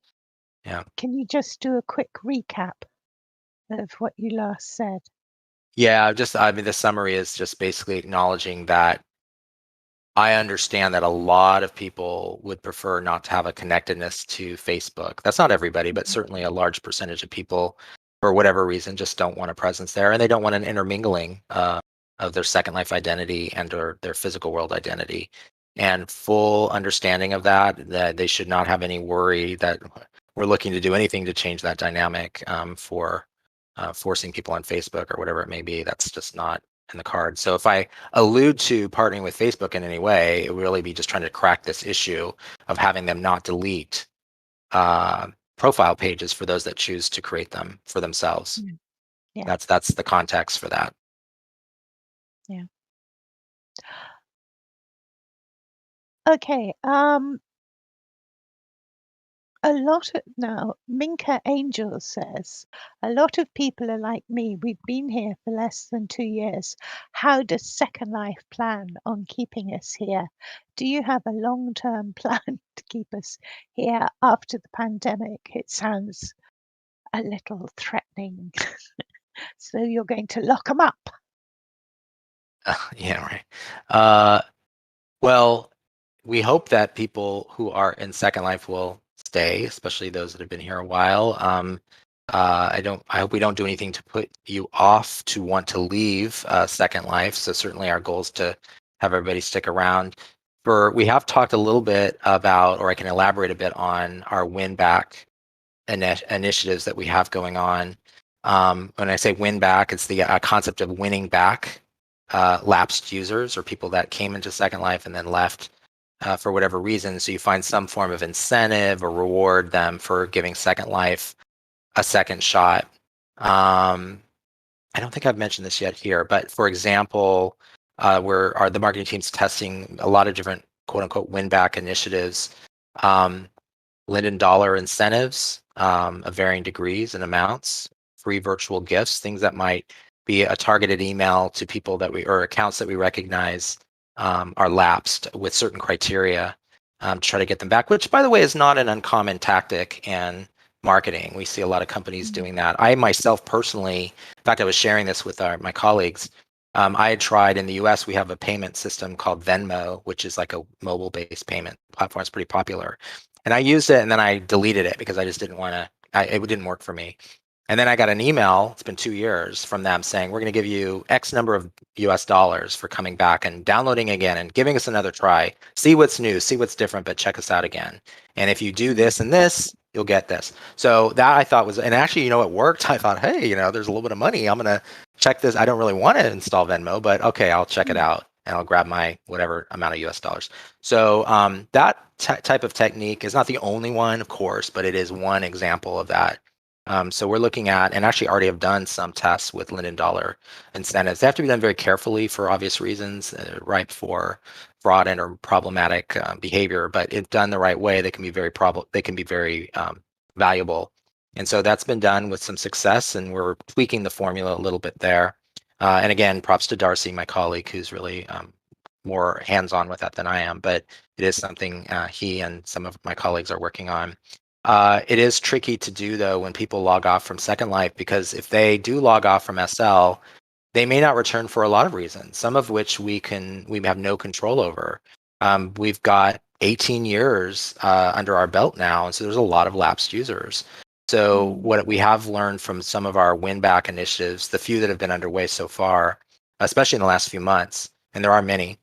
Yeah. can you just do a quick recap of what you last said? Yeah, I mean, the summary is just basically acknowledging that I understand that a lot of people would prefer not to have a connectedness to Facebook. That's not everybody, but Mhm, certainly a large percentage of people, for whatever reason, just don't want a presence there, and they don't want an intermingling of their Second Life identity and or their physical world identity. And full understanding of that they should not have any worry that we're looking to do anything to change that dynamic, for forcing people on Facebook or whatever it may be. That's just not in the card. So if I allude to partnering with Facebook in any way, it would really be just trying to crack this issue of having them not delete uh, profile pages for those that choose to create them for themselves. mm, Yeah, That's the context for that. yeah. Okay. A lot of now, Minka Angel says, a lot of people are like me. We've been here for less than 2 years. How does Second Life plan on keeping us here? Do you have a long-term plan to keep us here after the pandemic? It sounds a little threatening. So you're going to lock them up? Yeah, right. Uh, well, we hope that people who are in Second Life will stay, especially those that have been here a while. I hope we don't do anything to put you off to want to leave Second Life. So certainly our goal is to have everybody stick around. We have talked a little bit about, or I can elaborate a bit on our win back initiatives that we have going on. When I say win back, it's the concept of winning back lapsed users or people that came into Second Life and then left for whatever reason. So you find some form of incentive or reward them for giving Second Life a second shot. I don't think I've mentioned this yet here, but for example, the marketing team's testing a lot of different quote unquote win back initiatives. Linden dollar incentives of varying degrees and amounts, free virtual gifts, things that might be a targeted email to people or accounts that we recognize are lapsed with certain criteria. try to get them back, which, by the way, is not an uncommon tactic in marketing. We see a lot of companies doing that. I myself personally, in fact, I was sharing this with my colleagues. I had tried in the US, we have a payment system called Venmo, which is like a mobile-based payment platform. It's pretty popular. And I used it and then I deleted it because I just didn't want to, it didn't work for me. And then I got an email, it's been 2 years from them saying, we're going to give you X number of US dollars for coming back and downloading again and giving us another try. See what's new, see what's different, but check us out again. And if you do this and this, you'll get this. So that I thought was, and actually, it worked. I thought, hey, there's a little bit of money. I'm going to check this. I don't really want to install Venmo, but okay, I'll check it out and I'll grab my whatever amount of US dollars. So that type of technique is not the only one, of course, but it is one example of that. So we're looking at, and actually already have done some tests with Linden dollar incentives. They have to be done very carefully for obvious reasons, ripe for fraud and or problematic behavior. But if done the right way, they can be very valuable. And so that's been done with some success, and we're tweaking the formula a little bit there. And again, props to Darcy, my colleague, who's really more hands-on with that than I am. But it is something he and some of my colleagues are working on. It is tricky to do, though, when people log off from Second Life, because if they do log off from SL, they may not return for a lot of reasons, some of which we have no control over. We've got 18 years under our belt now, and so there's a lot of lapsed users. So what we have learned from some of our win-back initiatives, the few that have been underway so far, especially in the last few months, and there are many,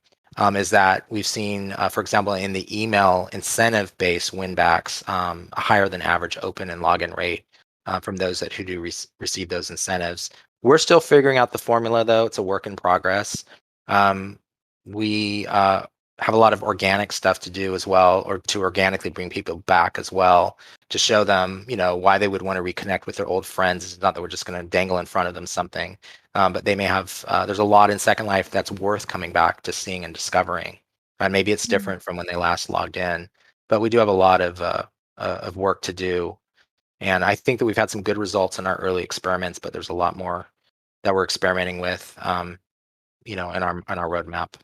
is that we've seen, for example, in the email incentive-based win-backs, a higher than average open and login rate from those who do receive those incentives. We're still figuring out the formula, though. It's a work in progress. We have a lot of organic stuff to do as well, or to organically bring people back as well, to show them, why they would want to reconnect with their old friends. It's not that we're just going to dangle in front of them something, but they may have, there's a lot in Second Life that's worth coming back to seeing and discovering. And maybe it's different from when they last logged in, but we do have a lot of work to do. And I think that we've had some good results in our early experiments, but there's a lot more that we're experimenting with, in our roadmap.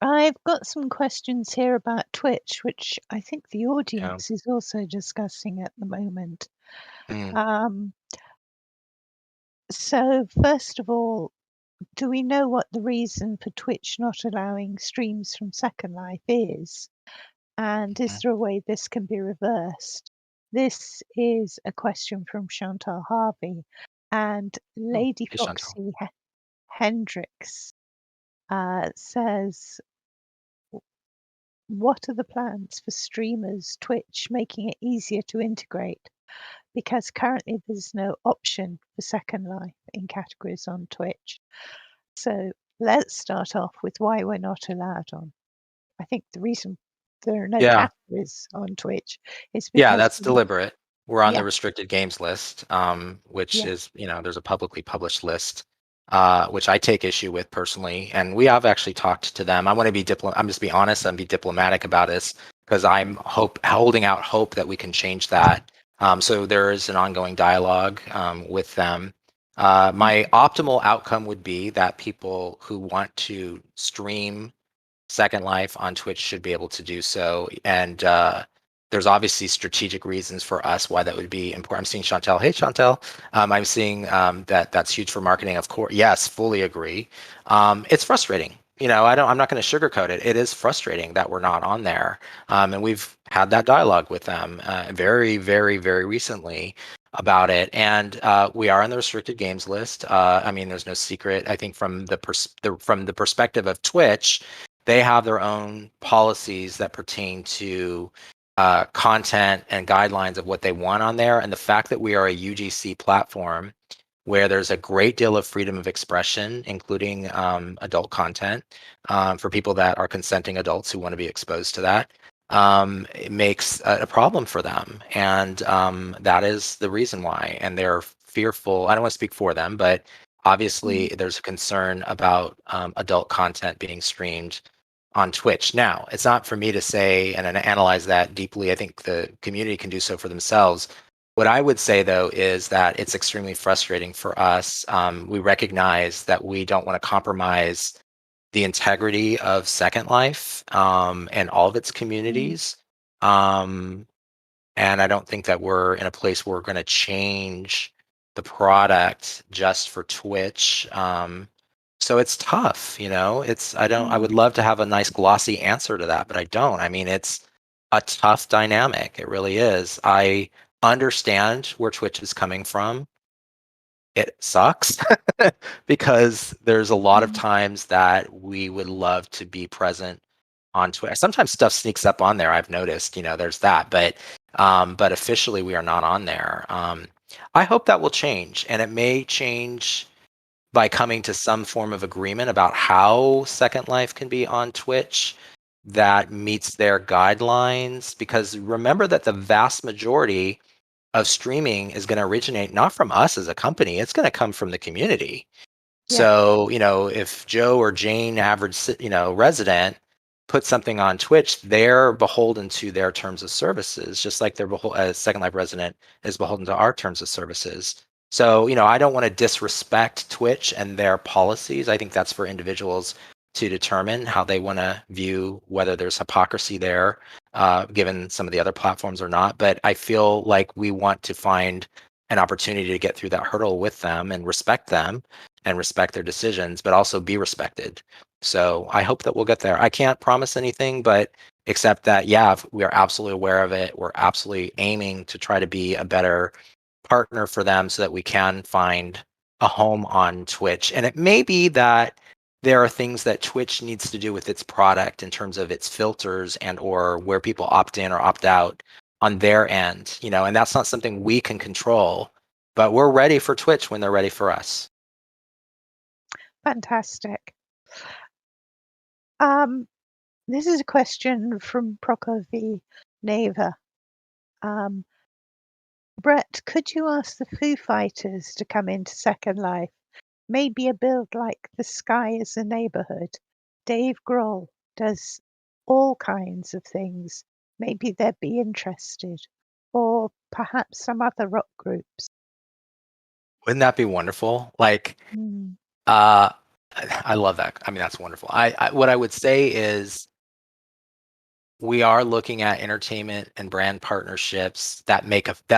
I've got some questions here about Twitch, which I think the audience is also discussing at the moment. So first of all, do we know what the reason for Twitch not allowing streams from Second Life is? And is there a way this can be reversed? This is a question from Chantal Harvey, and Lady Foxy Hendricks says, what are the plans for streamers Twitch, making it easier to integrate? Because currently there's no option for Second Life in categories on Twitch. So let's start off with why we're not allowed on. I think the reason there are no categories on Twitch is because that's deliberate. We're on the restricted games list, which is, there's a publicly published list, which I take issue with personally. And we have actually talked to them. I want to be I'm just be honest and be diplomatic about this, because I'm holding out hope that we can change that. So there is an ongoing dialogue with them. My optimal outcome would be that people who want to stream Second Life on Twitch should be able to do so. And there's obviously strategic reasons for us why that would be important. I'm seeing Chantal. Hey, Chantal. I'm seeing that's huge for marketing. Of course, yes, fully agree. It's frustrating. I'm not going to sugarcoat it. It is frustrating that we're not on there. And we've had that dialogue with them very, very, very recently about it. And we are on the restricted games list. There's no secret. I think from the perspective of Twitch, they have their own policies that pertain to content and guidelines of what they want on there. And the fact that we are a UGC platform where there's a great deal of freedom of expression, including adult content for people that are consenting adults who want to be exposed to that, it makes a problem for them. And that is the reason why. And they're fearful. I don't want to speak for them, but obviously there's a concern about adult content being streamed on Twitch. Now, it's not for me to say and analyze that deeply. I think the community can do so for themselves. What I would say, though, is that it's extremely frustrating for us. We recognize that we don't want to compromise the integrity of Second Life and all of its communities. And I don't think that we're in a place where we're going to change the product just for Twitch. So it's tough, I would love to have a nice glossy answer to that, but I don't. I mean, it's a tough dynamic. It really is. I understand where Twitch is coming from. It sucks because there's a lot of times that we would love to be present on Twitter. Sometimes stuff sneaks up on there. I've noticed, there's that, but officially we are not on there. I hope that will change, and it may change by coming to some form of agreement about how Second Life can be on Twitch that meets their guidelines. Because remember that the vast majority of streaming is going to originate not from us as a company, it's going to come from the community. Yeah. So, if Joe or Jane, average, resident, put something on Twitch, they're beholden to their terms of services, just like a Second Life resident is beholden to our terms of services. So, I don't want to disrespect Twitch and their policies. I think that's for individuals to determine how they want to view whether there's hypocrisy there, given some of the other platforms or not. But I feel like we want to find an opportunity to get through that hurdle with them and respect them and respect their decisions, but also be respected. So I hope that we'll get there. I can't promise anything, but except that, yeah, we are absolutely aware of it. We're absolutely aiming to try to be a better partner for them so that we can find a home on Twitch. And it may be that there are things that Twitch needs to do with its product in terms of its filters and or where people opt in or opt out on their end, and that's not something we can control, but we're ready for Twitch when they're ready for us. Fantastic. This is a question from Prokofy Neva. Brett, could you ask the Foo Fighters to come into Second Life? Maybe a build like The Sky is a Neighborhood. Dave Grohl does all kinds of things. Maybe they'd be interested. Or perhaps some other rock groups. Wouldn't that be wonderful? Like, Mm. I love that. I mean, that's wonderful. What I would say is we are looking at entertainment and brand partnerships that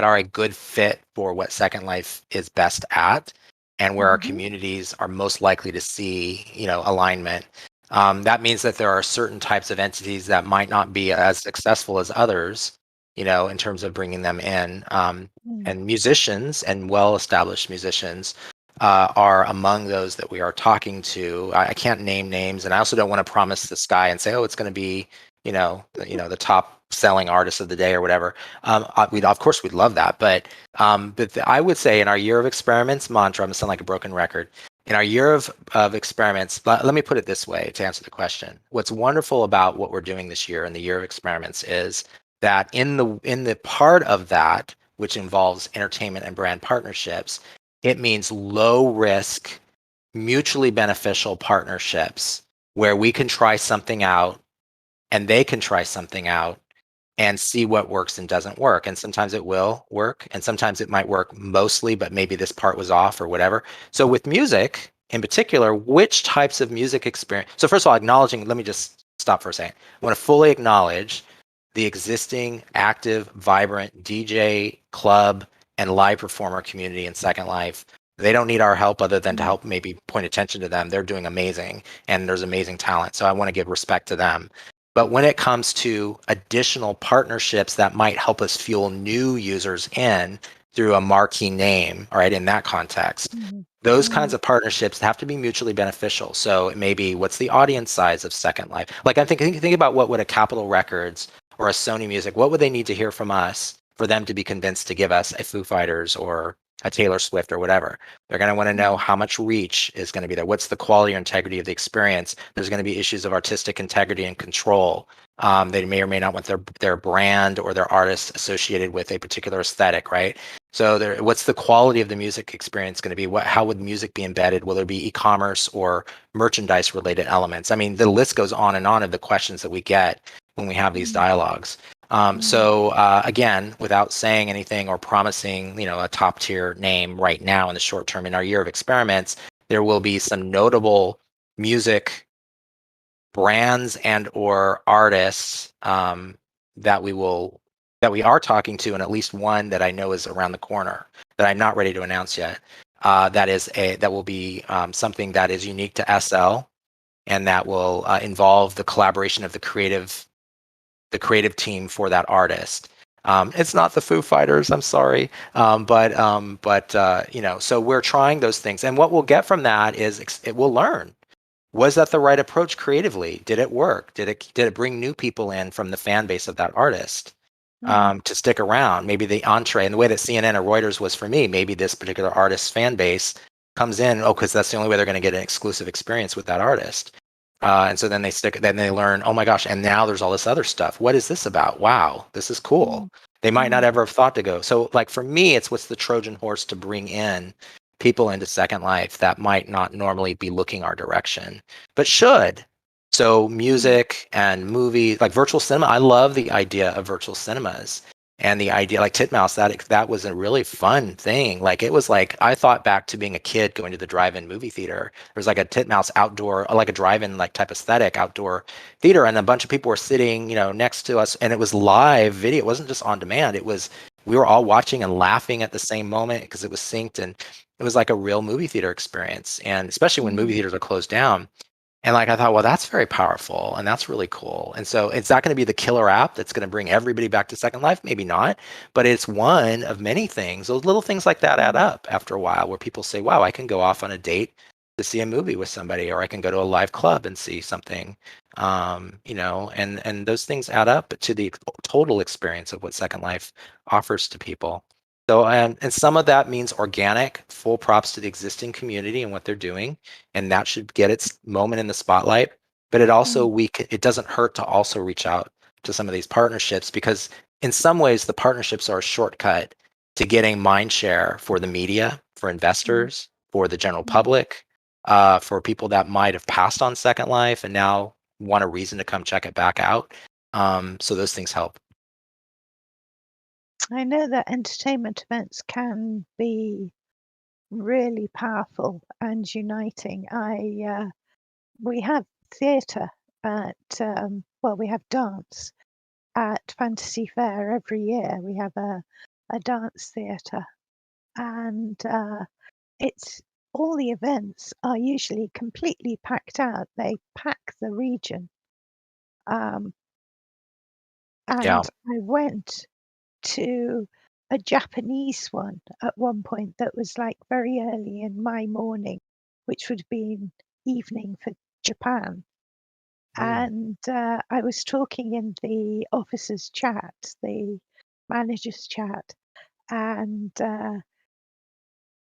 are a good fit for what Second Life is best at, and where our communities are most likely to see, alignment. That means that there are certain types of entities that might not be as successful as others, in terms of bringing them in. And musicians and well-established musicians are among those that we are talking to. I can't name names, and I also don't want to promise the sky and say, oh, it's going to be, the top selling artist of the day or whatever. Of course we'd love that, but I would say in our year of experiments mantra, I'm gonna sound like a broken record. In our year of experiments, let me put it this way to answer the question. What's wonderful about what we're doing this year in the year of experiments is that in the part of that which involves entertainment and brand partnerships, it means low risk, mutually beneficial partnerships where we can try something out and they can try something out and see what works and doesn't work. And sometimes it will work, and sometimes it might work mostly, but maybe this part was off or whatever. So with music in particular, which types of music experience? So first of all, let me just stop for a second. I want to fully acknowledge the existing active, vibrant DJ, club, and live performer community in Second Life. They don't need our help other than to help maybe point attention to them. They're doing amazing, and there's amazing talent. So I want to give respect to them. But when it comes to additional partnerships that might help us fuel new users in through a marquee name, all right, in that context, those kinds of partnerships have to be mutually beneficial. So it may be, what's the audience size of Second Life? Like I'm thinking, think about what would a Capitol Records or a Sony Music, what would they need to hear from us for them to be convinced to give us a Foo Fighters or a Taylor Swift or whatever? They're going to want to know how much reach is going to be there. What's the quality or integrity of the experience? There's going to be issues of artistic integrity and control. They may or may not want their brand or their artist associated with a particular aesthetic, right? So what's the quality of the music experience going to be? How would music be embedded? Will there be e-commerce or merchandise related elements? I mean, the list goes on and on of the questions that we get when we have these dialogues. So again, without saying anything or promising, a top tier name right now in the short term, in our year of experiments, there will be some notable music brands and or artists that we are talking to, and at least one that I know is around the corner that I'm not ready to announce yet. That will be something that is unique to SL, and that will involve the collaboration of the creative team for that artist. It's not the Foo Fighters, I'm sorry, but so we're trying those things, and what we'll get from that is it will learn. Was that the right approach creatively? Did it work? Did it bring new people in from the fan base of that artist to stick around? Maybe the entree, and the way that CNN or Reuters was for me, maybe this particular artist's fan base comes in, because that's the only way they're going to get an exclusive experience with that artist. And so then they learn, oh my gosh, and now there's all this other stuff. What is this about? Wow, this is cool. They might not ever have thought to go. So like for me, it's what's the Trojan horse to bring in people into Second Life that might not normally be looking our direction, but should. So music and movies, like virtual cinema. I love the idea of virtual cinemas. And the idea, like Titmouse, that was a really fun thing. Like it was like I thought back to being a kid going to the drive-in movie theater. There was like a Titmouse outdoor, like a drive-in like type aesthetic outdoor theater, and a bunch of people were sitting, next to us, and it was live video. It wasn't just on demand. It was we were all watching and laughing at the same moment because it was synced, and it was like a real movie theater experience. And especially when movie theaters are closed down. And like I thought, well, that's very powerful and that's really cool. And so it's not going to be the killer app that's going to bring everybody back to Second Life, maybe not, but it's one of many things. Those little things like that add up after a while, where people say, wow, I can go off on a date to see a movie with somebody, or I can go to a live club and see something. And those things add up to the total experience of what Second Life offers to people. So, and some of that means organic. Full props to the existing community and what they're doing, and that should get its moment in the spotlight. But it also it doesn't hurt to also reach out to some of these partnerships, because in some ways the partnerships are a shortcut to getting mind share for the media, for investors, for the general public, for people that might have passed on Second Life and now want a reason to come check it back out. So those things help. I know that entertainment events can be really powerful and uniting. We have theatre at we have dance at Fantasy Fair every year. We have a dance theatre, and it's all the events are usually completely packed out. They pack the region. And I went to a Japanese one at one point that was like very early in my morning, which would have been evening for Japan. And I was talking in the officers' chat, the managers' chat, and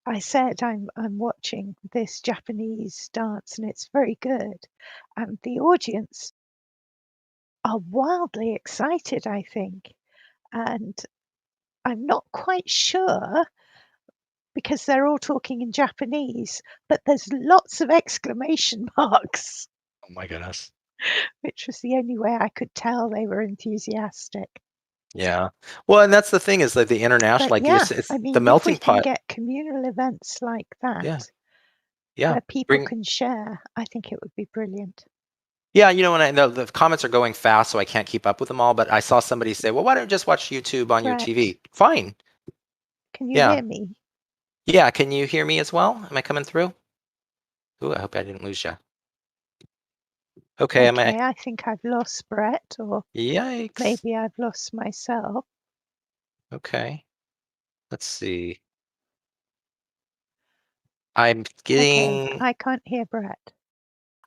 I said, I'm watching this Japanese dance and it's very good. And the audience are wildly excited, I think. And I'm not quite sure, because they're all talking in Japanese, but there's lots of exclamation marks, Oh my goodness. which was the only way I could tell they were enthusiastic. Yeah. Well, and that's the thing, is like the international, But like you yeah, said, it's I the mean, if we melting can pot. get communal events like Yeah. that, Yeah. where people can share, I think it would be brilliant. Yeah, when I know the comments are going fast, so I can't keep up with them all, but I saw somebody say, well, why don't you just watch YouTube on your Brett, TV? Fine. can you Yeah. hear me? Yeah. Can you hear me as well? Am I coming through? Ooh, I hope I didn't lose you. Okay. Am I? Okay, I think I've lost Brett, or Yikes. maybe I've lost myself. Okay. Let's see. I'm Okay, getting. I can't hear Brett.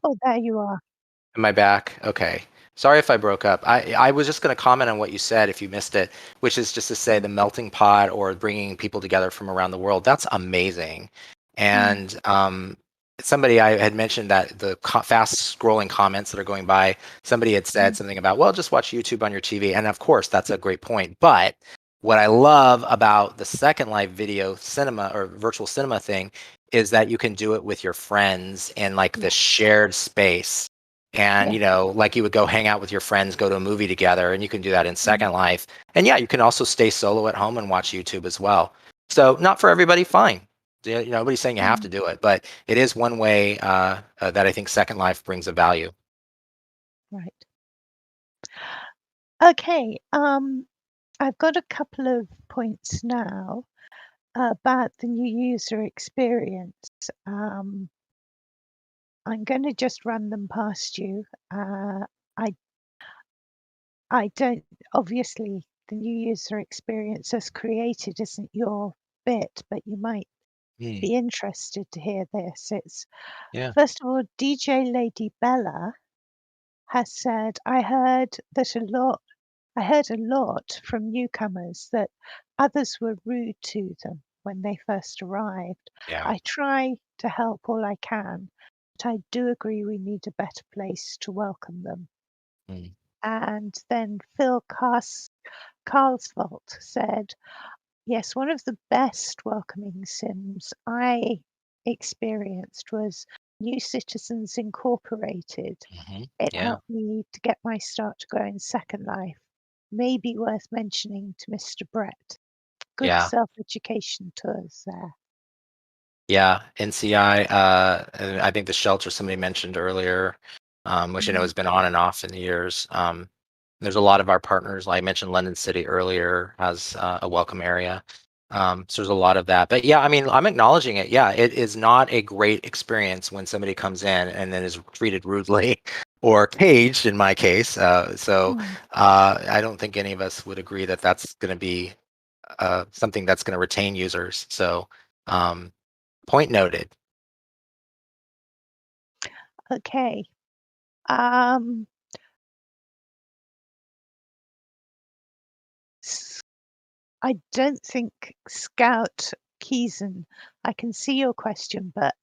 Oh, there you are. Am I back? Okay. Sorry if I broke up. I was just going to comment on what you said if you missed it, which is just to say the melting pot or bringing people together from around the world. That's amazing. And somebody I had mentioned that the fast scrolling comments that are going by, somebody had said something about, well, just watch YouTube on your TV. And of course, that's a great point. But what I love about the Second Life video cinema or virtual cinema thing is that you can do it with your friends in like this shared space. And like you would go hang out with your friends, go to a movie together, and you can do that in Second Life. And yeah, you can also stay solo at home and watch YouTube as well. So not for everybody, fine. Nobody's saying you have to do it, but it is one way that I think Second Life brings a value. Right. Okay. I've got a couple of points now about the new user experience. I'm going to just run them past you. I I don't obviously the new user experience as created isn't your bit, but you might Mm, be interested to hear this. It's yeah. first of all, DJ Lady Bella has said, I heard a lot from newcomers that others were rude to them when they first arrived. Yeah. I try to help all I can, but I do agree we need a better place to welcome them. Mm, And then Carlsvolt said, yes, one of the best welcoming sims I experienced was New Citizens Incorporated. hmm. It Yeah. helped me to get my start to go in Second Life. Maybe worth mentioning to Mr. Brett. Good Yeah. self-education tours there. Yeah. NCI, and I think the shelter somebody mentioned earlier, which I know Mm, has been on and off in the years. There's a lot of our partners, like I mentioned, London City earlier has a welcome area. So there's a lot of that. But yeah, I mean, I'm acknowledging it. Yeah, it is not a great experience when somebody comes in and then is treated rudely or caged in my case. mm. I don't think any of us would agree that that's going to be something that's going to retain users. So um, point noted. Okay. Um, s- I don't think Scout Keeson, I can see your question, but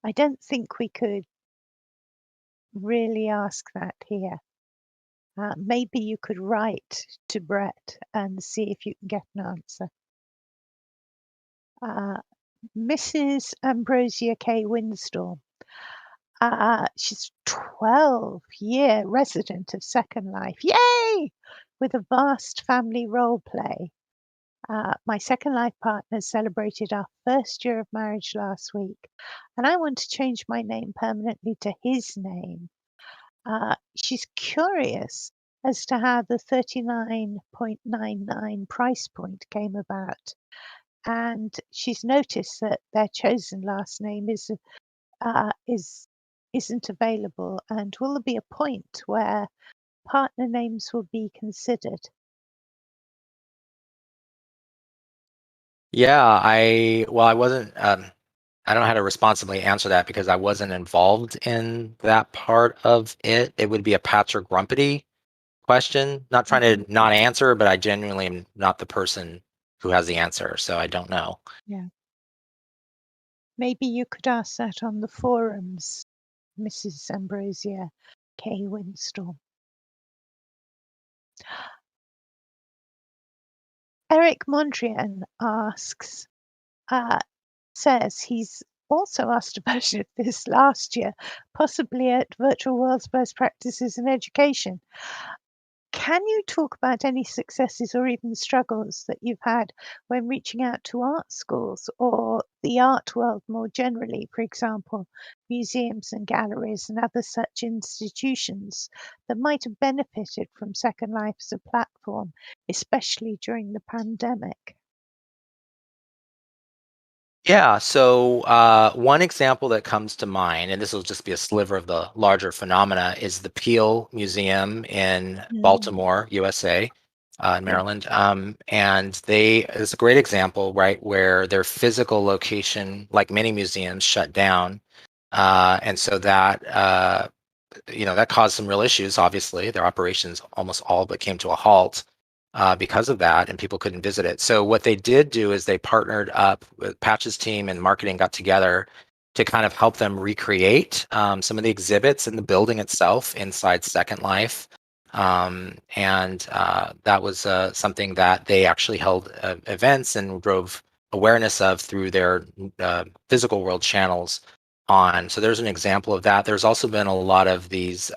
I don't think we could really ask that here. Maybe you could write to Brett and see if you can get an answer. Uh, Mrs. Ambrosia K. Windstorm. She's 12-year resident of Second Life. Yay! With a vast family role play. My Second Life partner celebrated our first year of marriage last week, and I want to change my name permanently to his name. She's curious as to how the 39.99 price point came about, and she's noticed that their chosen last name is isn't available, and will there be a point where partner names will be considered? Yeah, I wasn't. I don't know how to responsibly answer that because I wasn't involved in that part of it. It would be a Patch or Grumpity question. Not trying Mhm. to not answer, but I genuinely am not the person who has the answer, so I don't know. Yeah. Maybe you could ask that on the forums, Mrs. Ambrosia K. Windstorm. Eric Mondrian asks, uh, says he's also asked about it this last year, possibly at Virtual World's Best Practices in Education. Can you talk about any successes or even struggles that you've had when reaching out to art schools or the art world more generally, for example, museums and galleries and other such institutions that might have benefited from Second Life as a platform, especially during the pandemic? Yeah, so one example that comes to mind, and this will just be a sliver of the larger phenomena, is the Peel Museum in Mm, Baltimore, USA, in yeah. Maryland. And it's a great example, right, where their physical location, like many museums, shut down. And so that caused some real issues. Obviously, their operations almost all but came to a halt because of that, and people couldn't visit it. So what they did do is they partnered up with Patch's team and marketing got together to kind of help them recreate some of the exhibits in the building itself inside Second Life. And that was something that they actually held events and drove awareness of through their physical world channels on. So there's an example of that. There's also been a lot of these.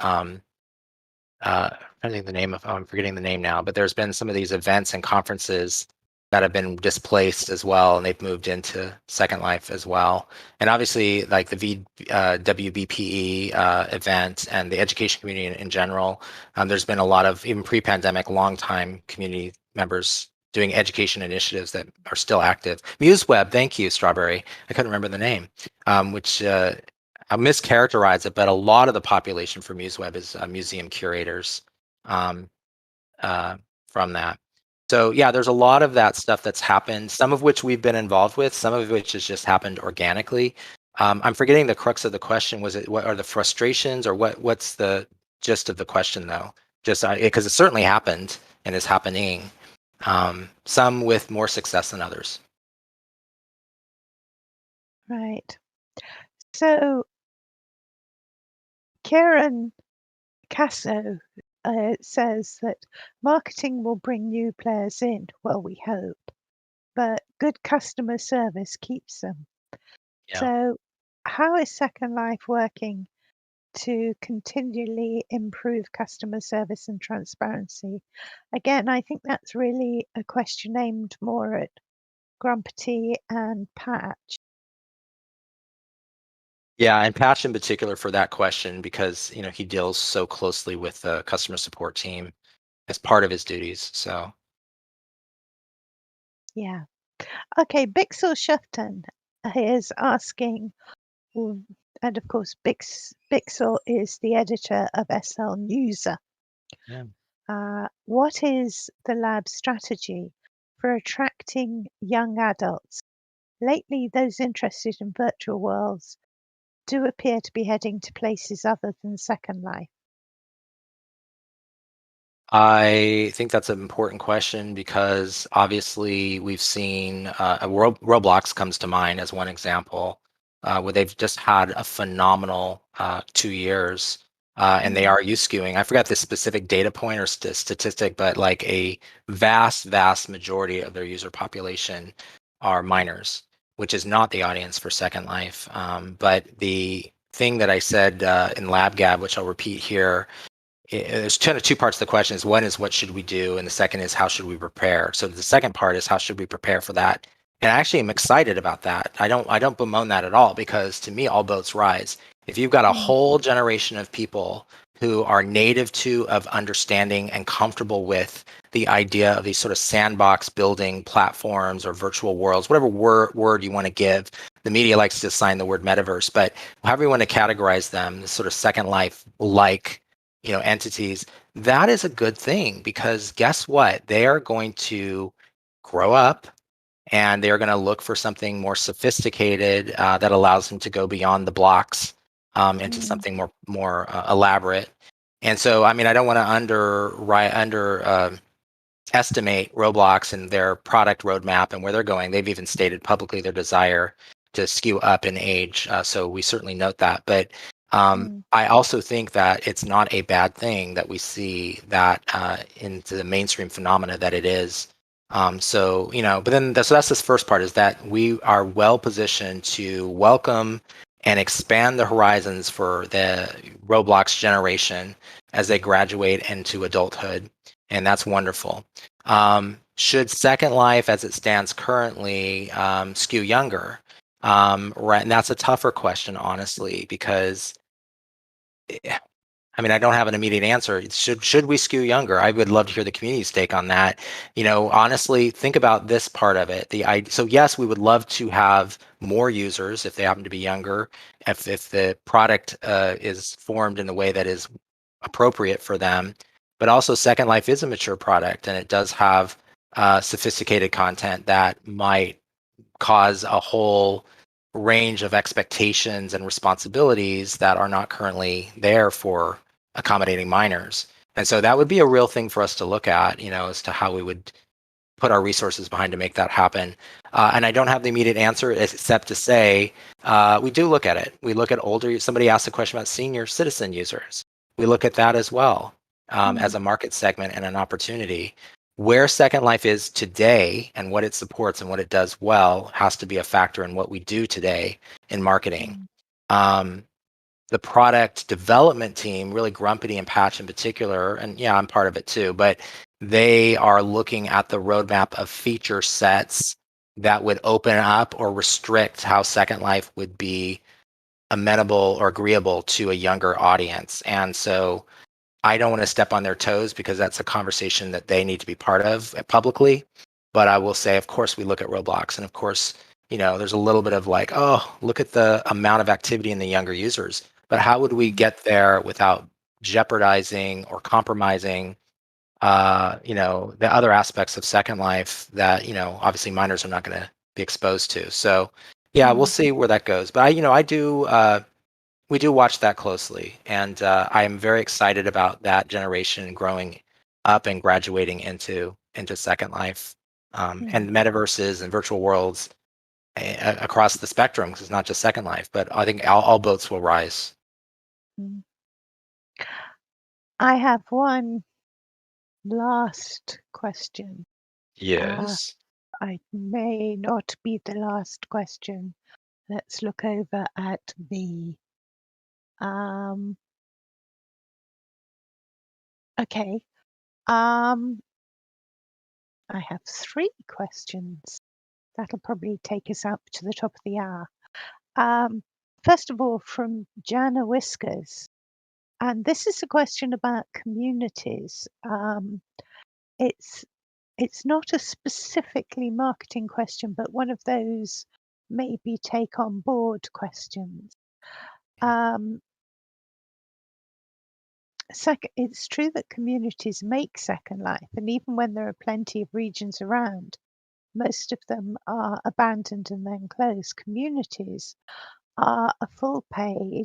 I think the name of I'm forgetting the name now, but there's been some of these events and conferences that have been displaced as well, and they've moved into Second Life as well. And obviously, like the WBPE event and the education community in general, there's been a lot of, even pre-pandemic, long-time community members doing education initiatives that are still active. MuseWeb, thank you, Strawberry. I couldn't remember the name, which I mischaracterize it, but a lot of the population for MuseWeb is museum curators um, from that. So yeah, there's a lot of that stuff that's happened, some of which we've been involved with, some of which has just happened organically. I'm forgetting the crux of the question. Was it, what are the frustrations, or what's the gist of the question though? Just because it certainly happened and is happening, some with more success than others. Right. So Kieran Casso says that marketing will bring new players in. Well, we hope, but good customer service keeps them. Yeah. So, how is Second Life working to continually improve customer service and transparency? Again, I think that's really a question aimed more at Grumpy and Patch. Yeah, and Patch in particular for that question, because he deals so closely with the customer support team as part of his duties. So Yeah. Okay, Bixel Shufton is asking, and of course, Bixel is the editor of SL Newser. yeah. What is the lab's strategy for attracting young adults? Lately, those interested in virtual worlds do appear to be heading to places other than Second Life. I think that's an important question, because obviously we've seen Roblox comes to mind as one example, where they've just had a phenomenal 2 years, and they are use skewing. I forgot the specific data point or statistic, but like a vast majority of their user population are minors, which is not the audience for Second Life. But the thing that I said in LabGab, which I'll repeat here, there's kind of two parts to the question. Is one is what should we do, and the second is how should we prepare. So the second part is how should we prepare for that, and I actually am excited about that. I don't bemoan that at all, because to me all boats rise. If you've got a whole generation of people who are native to, of understanding and comfortable with the idea of these sort of sandbox building platforms or virtual worlds, whatever word you want to give. The media likes to assign the word metaverse, but however you want to categorize them, this sort of Second Life like entities, that is a good thing, because guess what? They are going to grow up, and they're going to look for something more sophisticated that allows them to go beyond the blocks into something more elaborate. And so, I mean, I don't want to estimate Roblox and their product roadmap and where they're going. They've even stated publicly their desire to skew up in age. So we certainly note that. But I also think that it's not a bad thing that we see that into the mainstream phenomena that it is. But then so that's this first part, is that we are well positioned to welcome and expand the horizons for the Roblox generation as they graduate into adulthood. And that's wonderful. Should Second Life, as it stands currently, skew younger? Right, and that's a tougher question, honestly, because I mean, I don't have an immediate answer. Should we skew younger? I would love to hear the community's take on that. Honestly, think about this part of it. So yes, we would love to have more users if they happen to be younger, if the product is formed in a way that is appropriate for them. But also, Second Life is a mature product, and it does have sophisticated content that might cause a whole range of expectations and responsibilities that are not currently there for accommodating minors. And so that would be a real thing for us to look at, as to how we would put our resources behind to make that happen. And I don't have the immediate answer, except to say we do look at it. We look at older. Somebody asked a question about senior citizen users. We look at that as well as a market segment and an opportunity. Where Second Life is today and what it supports and what it does well has to be a factor in what we do today in marketing. The product development team, really Grumpy and Patch in particular, and yeah, I'm part of it too, but they are looking at the roadmap of feature sets that would open up or restrict how Second Life would be amenable or agreeable to a younger audience. And so I don't want to step on their toes because that's a conversation that they need to be part of publicly. But I will say, of course, we look at Roblox, and of course, there's a little bit of like, oh, look at the amount of activity in the younger users. But how would we get there without jeopardizing or compromising, the other aspects of Second Life that, obviously minors are not going to be exposed to. So, yeah, we'll see where that goes. But we do watch that closely, and I am very excited about that generation growing up and graduating into Second Life, and metaverses and virtual worlds across the spectrum. Because it's not just Second Life, but I think all boats will rise. I have one last question. Yes. I may not be the last question. Let's look over at the okay. I have 3 questions. That'll probably take us up to the top of the hour. First of all, from Jana Whiskers, and this is a question about communities. It's not a specifically marketing question, but one of those maybe take on board questions. It's true that communities make Second Life, and even when there are plenty of regions around, most of them are abandoned and then closed. Communities are a full-time,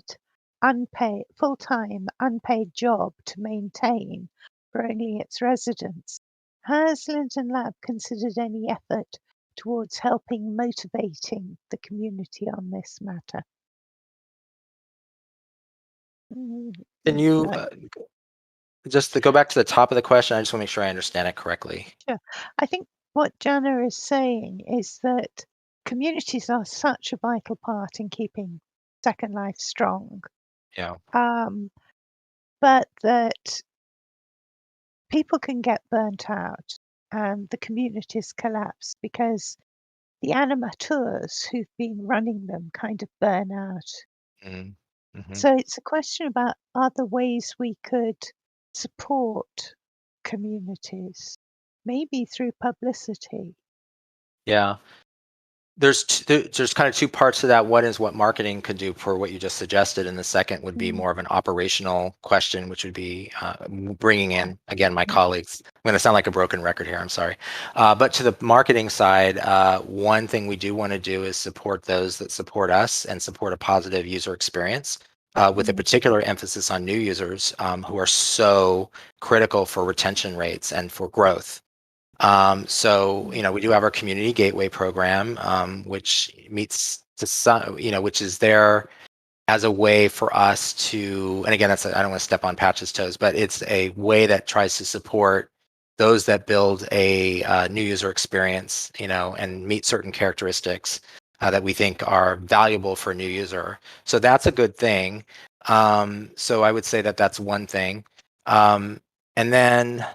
unpaid job to maintain for only its residents. Has Linden Lab considered any effort towards helping motivating the community on this matter? Can you Right. just to go back to the top of the question? I just want to make sure I understand it correctly. Sure. I think what Jana is saying is that communities are such a vital part in keeping Second Life strong, Yeah. but that people can get burnt out and the communities collapse because the animateurs who've been running them kind of burn out. Mm-hmm. So it's a question about other ways we could support communities, maybe through publicity. Yeah. There's kind of two parts to that. One is what marketing could do for what you just suggested, and the second would be more of an operational question, which would be bringing in again my colleagues. I'm going to sound like a broken record here. I'm sorry, but to the marketing side, one thing we do want to do is support those that support us and support a positive user experience. With a particular emphasis on new users who are so critical for retention rates and for growth. So, we do have our community gateway program, which meets to some, which is there as a way for us to, and again, I don't want to step on Patch's toes, but it's a way that tries to support those that build a new user experience, and meet certain characteristics that we think are valuable for a new user. So that's a good thing. So I would say that that's one thing. And then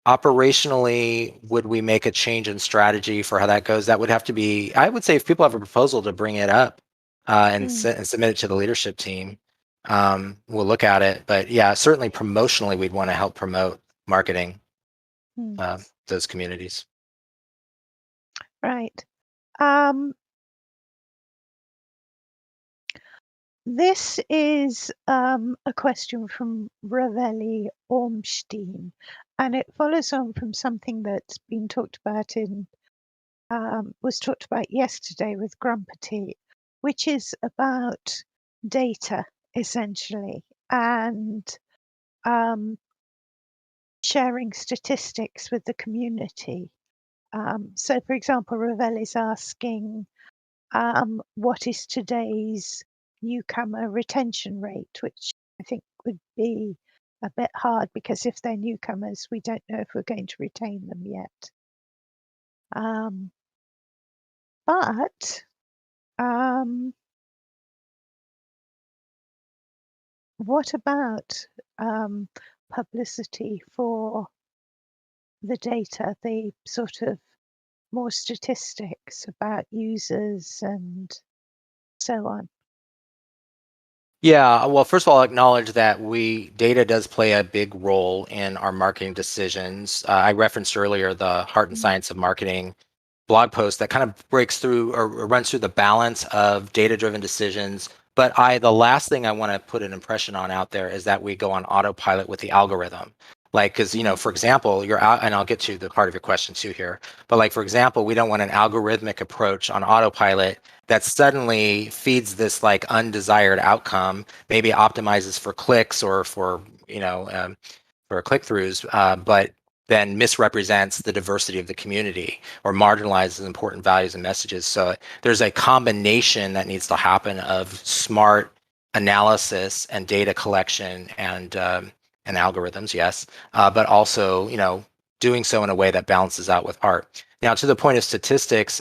operationally, would we make a change in strategy for how that goes? That would have to be, I would say, if people have a proposal to bring it up and submit it to the leadership team, we'll look at it. But yeah, certainly promotionally, we'd want to help promote marketing those communities. Right. This is a question from Ravelli Ormstein, and it follows on from something that's been talked about was talked about yesterday with Grumpety, which is about data essentially and sharing statistics with the community. So, for example, Ravelli's asking, what is today's newcomer retention rate, which I think would be a bit hard because if they're newcomers, we don't know if we're going to retain them yet. But what about publicity for the data, the sort of more statistics about users and so on? Yeah, well, first of all, I'll acknowledge that data does play a big role in our marketing decisions. I referenced earlier the Heart and Mm, Science of Marketing blog post that kind of breaks through or runs through the balance of data-driven decisions. But the last thing I want to put an impression on out there is that we go on autopilot with the algorithm. Like, because, mm, for example, you're out, and I'll get to the part of your question too here. But like, for example, we don't want an algorithmic approach on autopilot that suddenly feeds this like undesired outcome, maybe optimizes for clicks or for click-throughs, but then misrepresents the diversity of the community or marginalizes important values and messages. So there's a combination that needs to happen of smart analysis and data collection and algorithms, yes, but also doing so in a way that balances out with art. Now, to the point of statistics,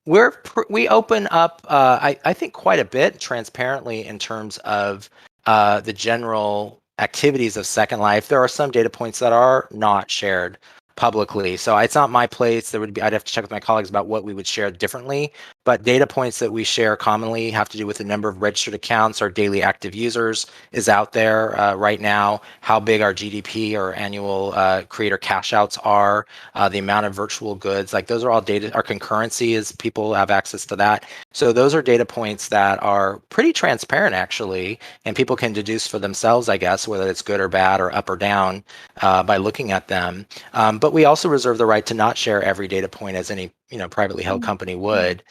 we open up, I think, quite a bit transparently in terms of the general activities of Second Life. There are some data points that are not shared publicly, so it's not my place. I'd have to check with my colleagues about what we would share differently. But data points that we share commonly have to do with the number of registered accounts, our daily active users is out there right now, how big our GDP or annual creator cash outs are, the amount of virtual goods, like those are all data. Our concurrency is people have access to that. So those are data points that are pretty transparent actually, and people can deduce for themselves, I guess, whether it's good or bad or up or down by looking at them. But we also reserve the right to not share every data point as any privately held mm, company mm, would.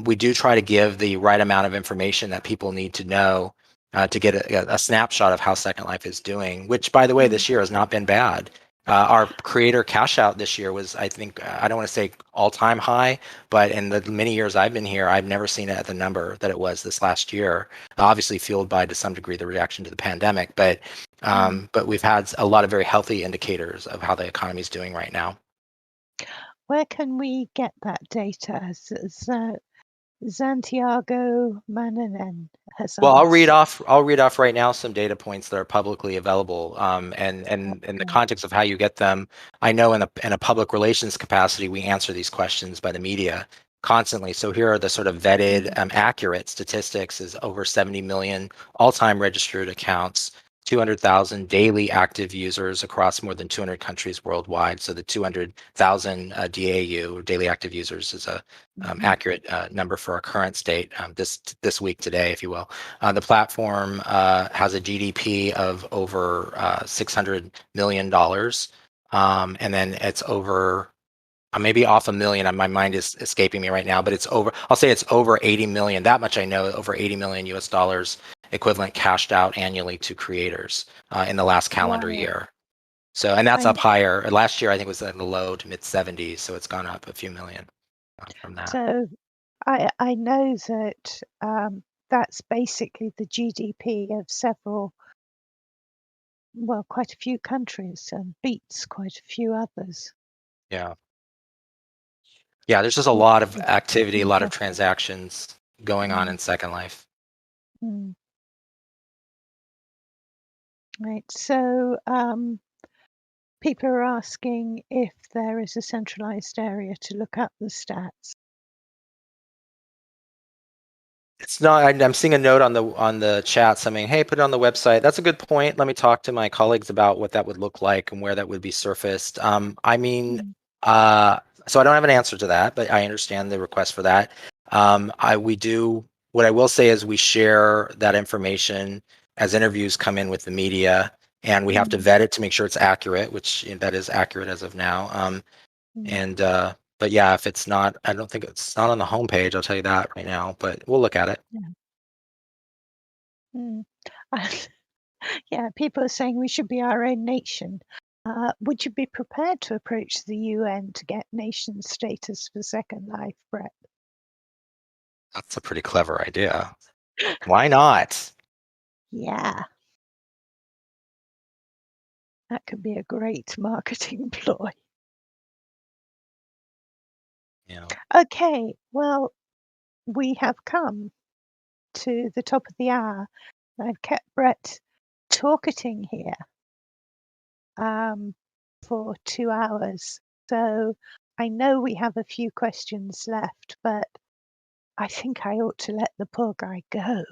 We do try to give the right amount of information that people need to know to get a snapshot of how Second Life is doing, which, by the way, mm, this year has not been bad. Our creator cash out this year was, I think, I don't want to say all-time high, but in the many years I've been here, I've never seen it at the number that it was this last year. Obviously fueled by, to some degree, the reaction to the pandemic, mm. but we've had a lot of very healthy indicators of how the economy is doing right now. Where can we get that data? Santiago Mananen has Well, asked. I'll read off right now some data points that are publicly available. And in the Great. context of how you get them, I know in a public relations capacity, we answer these questions by the media constantly. So here are the sort of vetted, Mm, accurate statistics: is over 70 million all-time registered accounts, 200,000 daily active users across more than 200 countries worldwide. So the 200,000 DAU, or daily active users, is a mhm, accurate number for our current state this week today, if you will. The platform has a GDP of over $600 million. And then it's over, I may be off a million, and my mind is escaping me right now, but I'll say it's over 80 million. That much I know, over 80 million US dollars equivalent cashed out annually to creators in the last calendar wow. year. So, and that's I up higher. Last year, I think it was in the low to mid 70s. So it's gone up a few million from that. so I know that that's basically the GDP of several, well, quite a few countries and beats quite a few others, Yeah. Yeah, there's just a which lot of is activity, a lot of impressive. transactions going on Mm, in Second Life. mm. Right. So people are asking if there is a centralized area to look up the stats. It's not. I'm seeing a note on the chat saying, "Hey, put it on the website." That's a good point. Let me talk to my colleagues about what that would look like and where that would be surfaced. I mean, Mm, uh, so I don't have an answer to that, but I understand the request for that. We do. What I will say is we share that information as interviews come in with the media, and we have to mm, vet it to make sure it's accurate, which that is accurate as of now. mm, And but yeah, if it's not, I don't think it's not on the homepage. I'll tell you that right now, but we'll look at it. yeah. Mm. Yeah, people are saying we should be our own nation. Would you be prepared to approach the UN to get nation status for Second Life, Brett? That's a pretty clever idea. Why not? Yeah, that could be a great marketing ploy. Yeah. Okay, well, we have come to the top of the hour. I've kept Brett talkating here. Um, for 2 hours. So I know we have a few questions left, but I think I ought to let the poor guy go.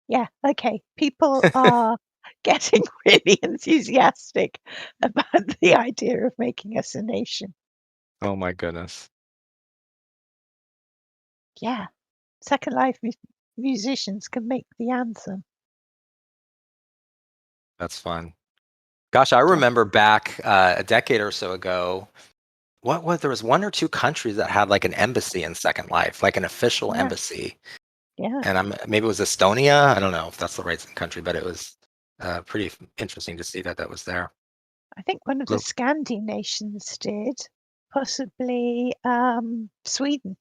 Yeah, okay. People are getting really enthusiastic about the idea of making us a nation. Oh my goodness. Yeah, Second Life musicians can make the anthem. That's fun. Gosh, I Yeah, remember back a decade or so ago, there was one or two countries that had like an embassy in Second Life, like an official yeah, embassy. yeah. And maybe it was Estonia. I don't know if that's the right country, but it was pretty interesting to see that that was there. I think one of the Blue. Scandi nations did, possibly Sweden.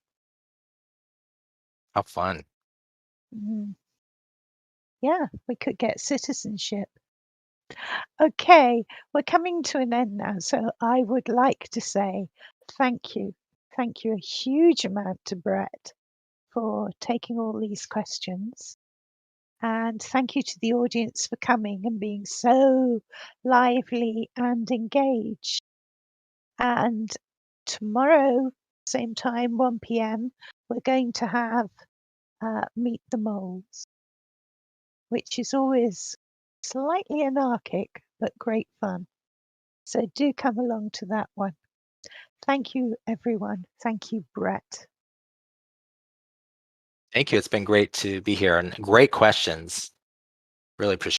How fun. Mm, yeah, we could get citizenship. Okay, we're coming to an end now, so I would like to say thank you. Thank you a huge amount to Brett for taking all these questions. And thank you to the audience for coming and being so lively and engaged. And tomorrow, same time, 1 p.m., we're going to have Meet the Moles, which is always slightly anarchic, but great fun. So do come along to that one. Thank you, everyone. Thank you, Brett. Thank you. It's been great to be here and great questions. Really appreciate it.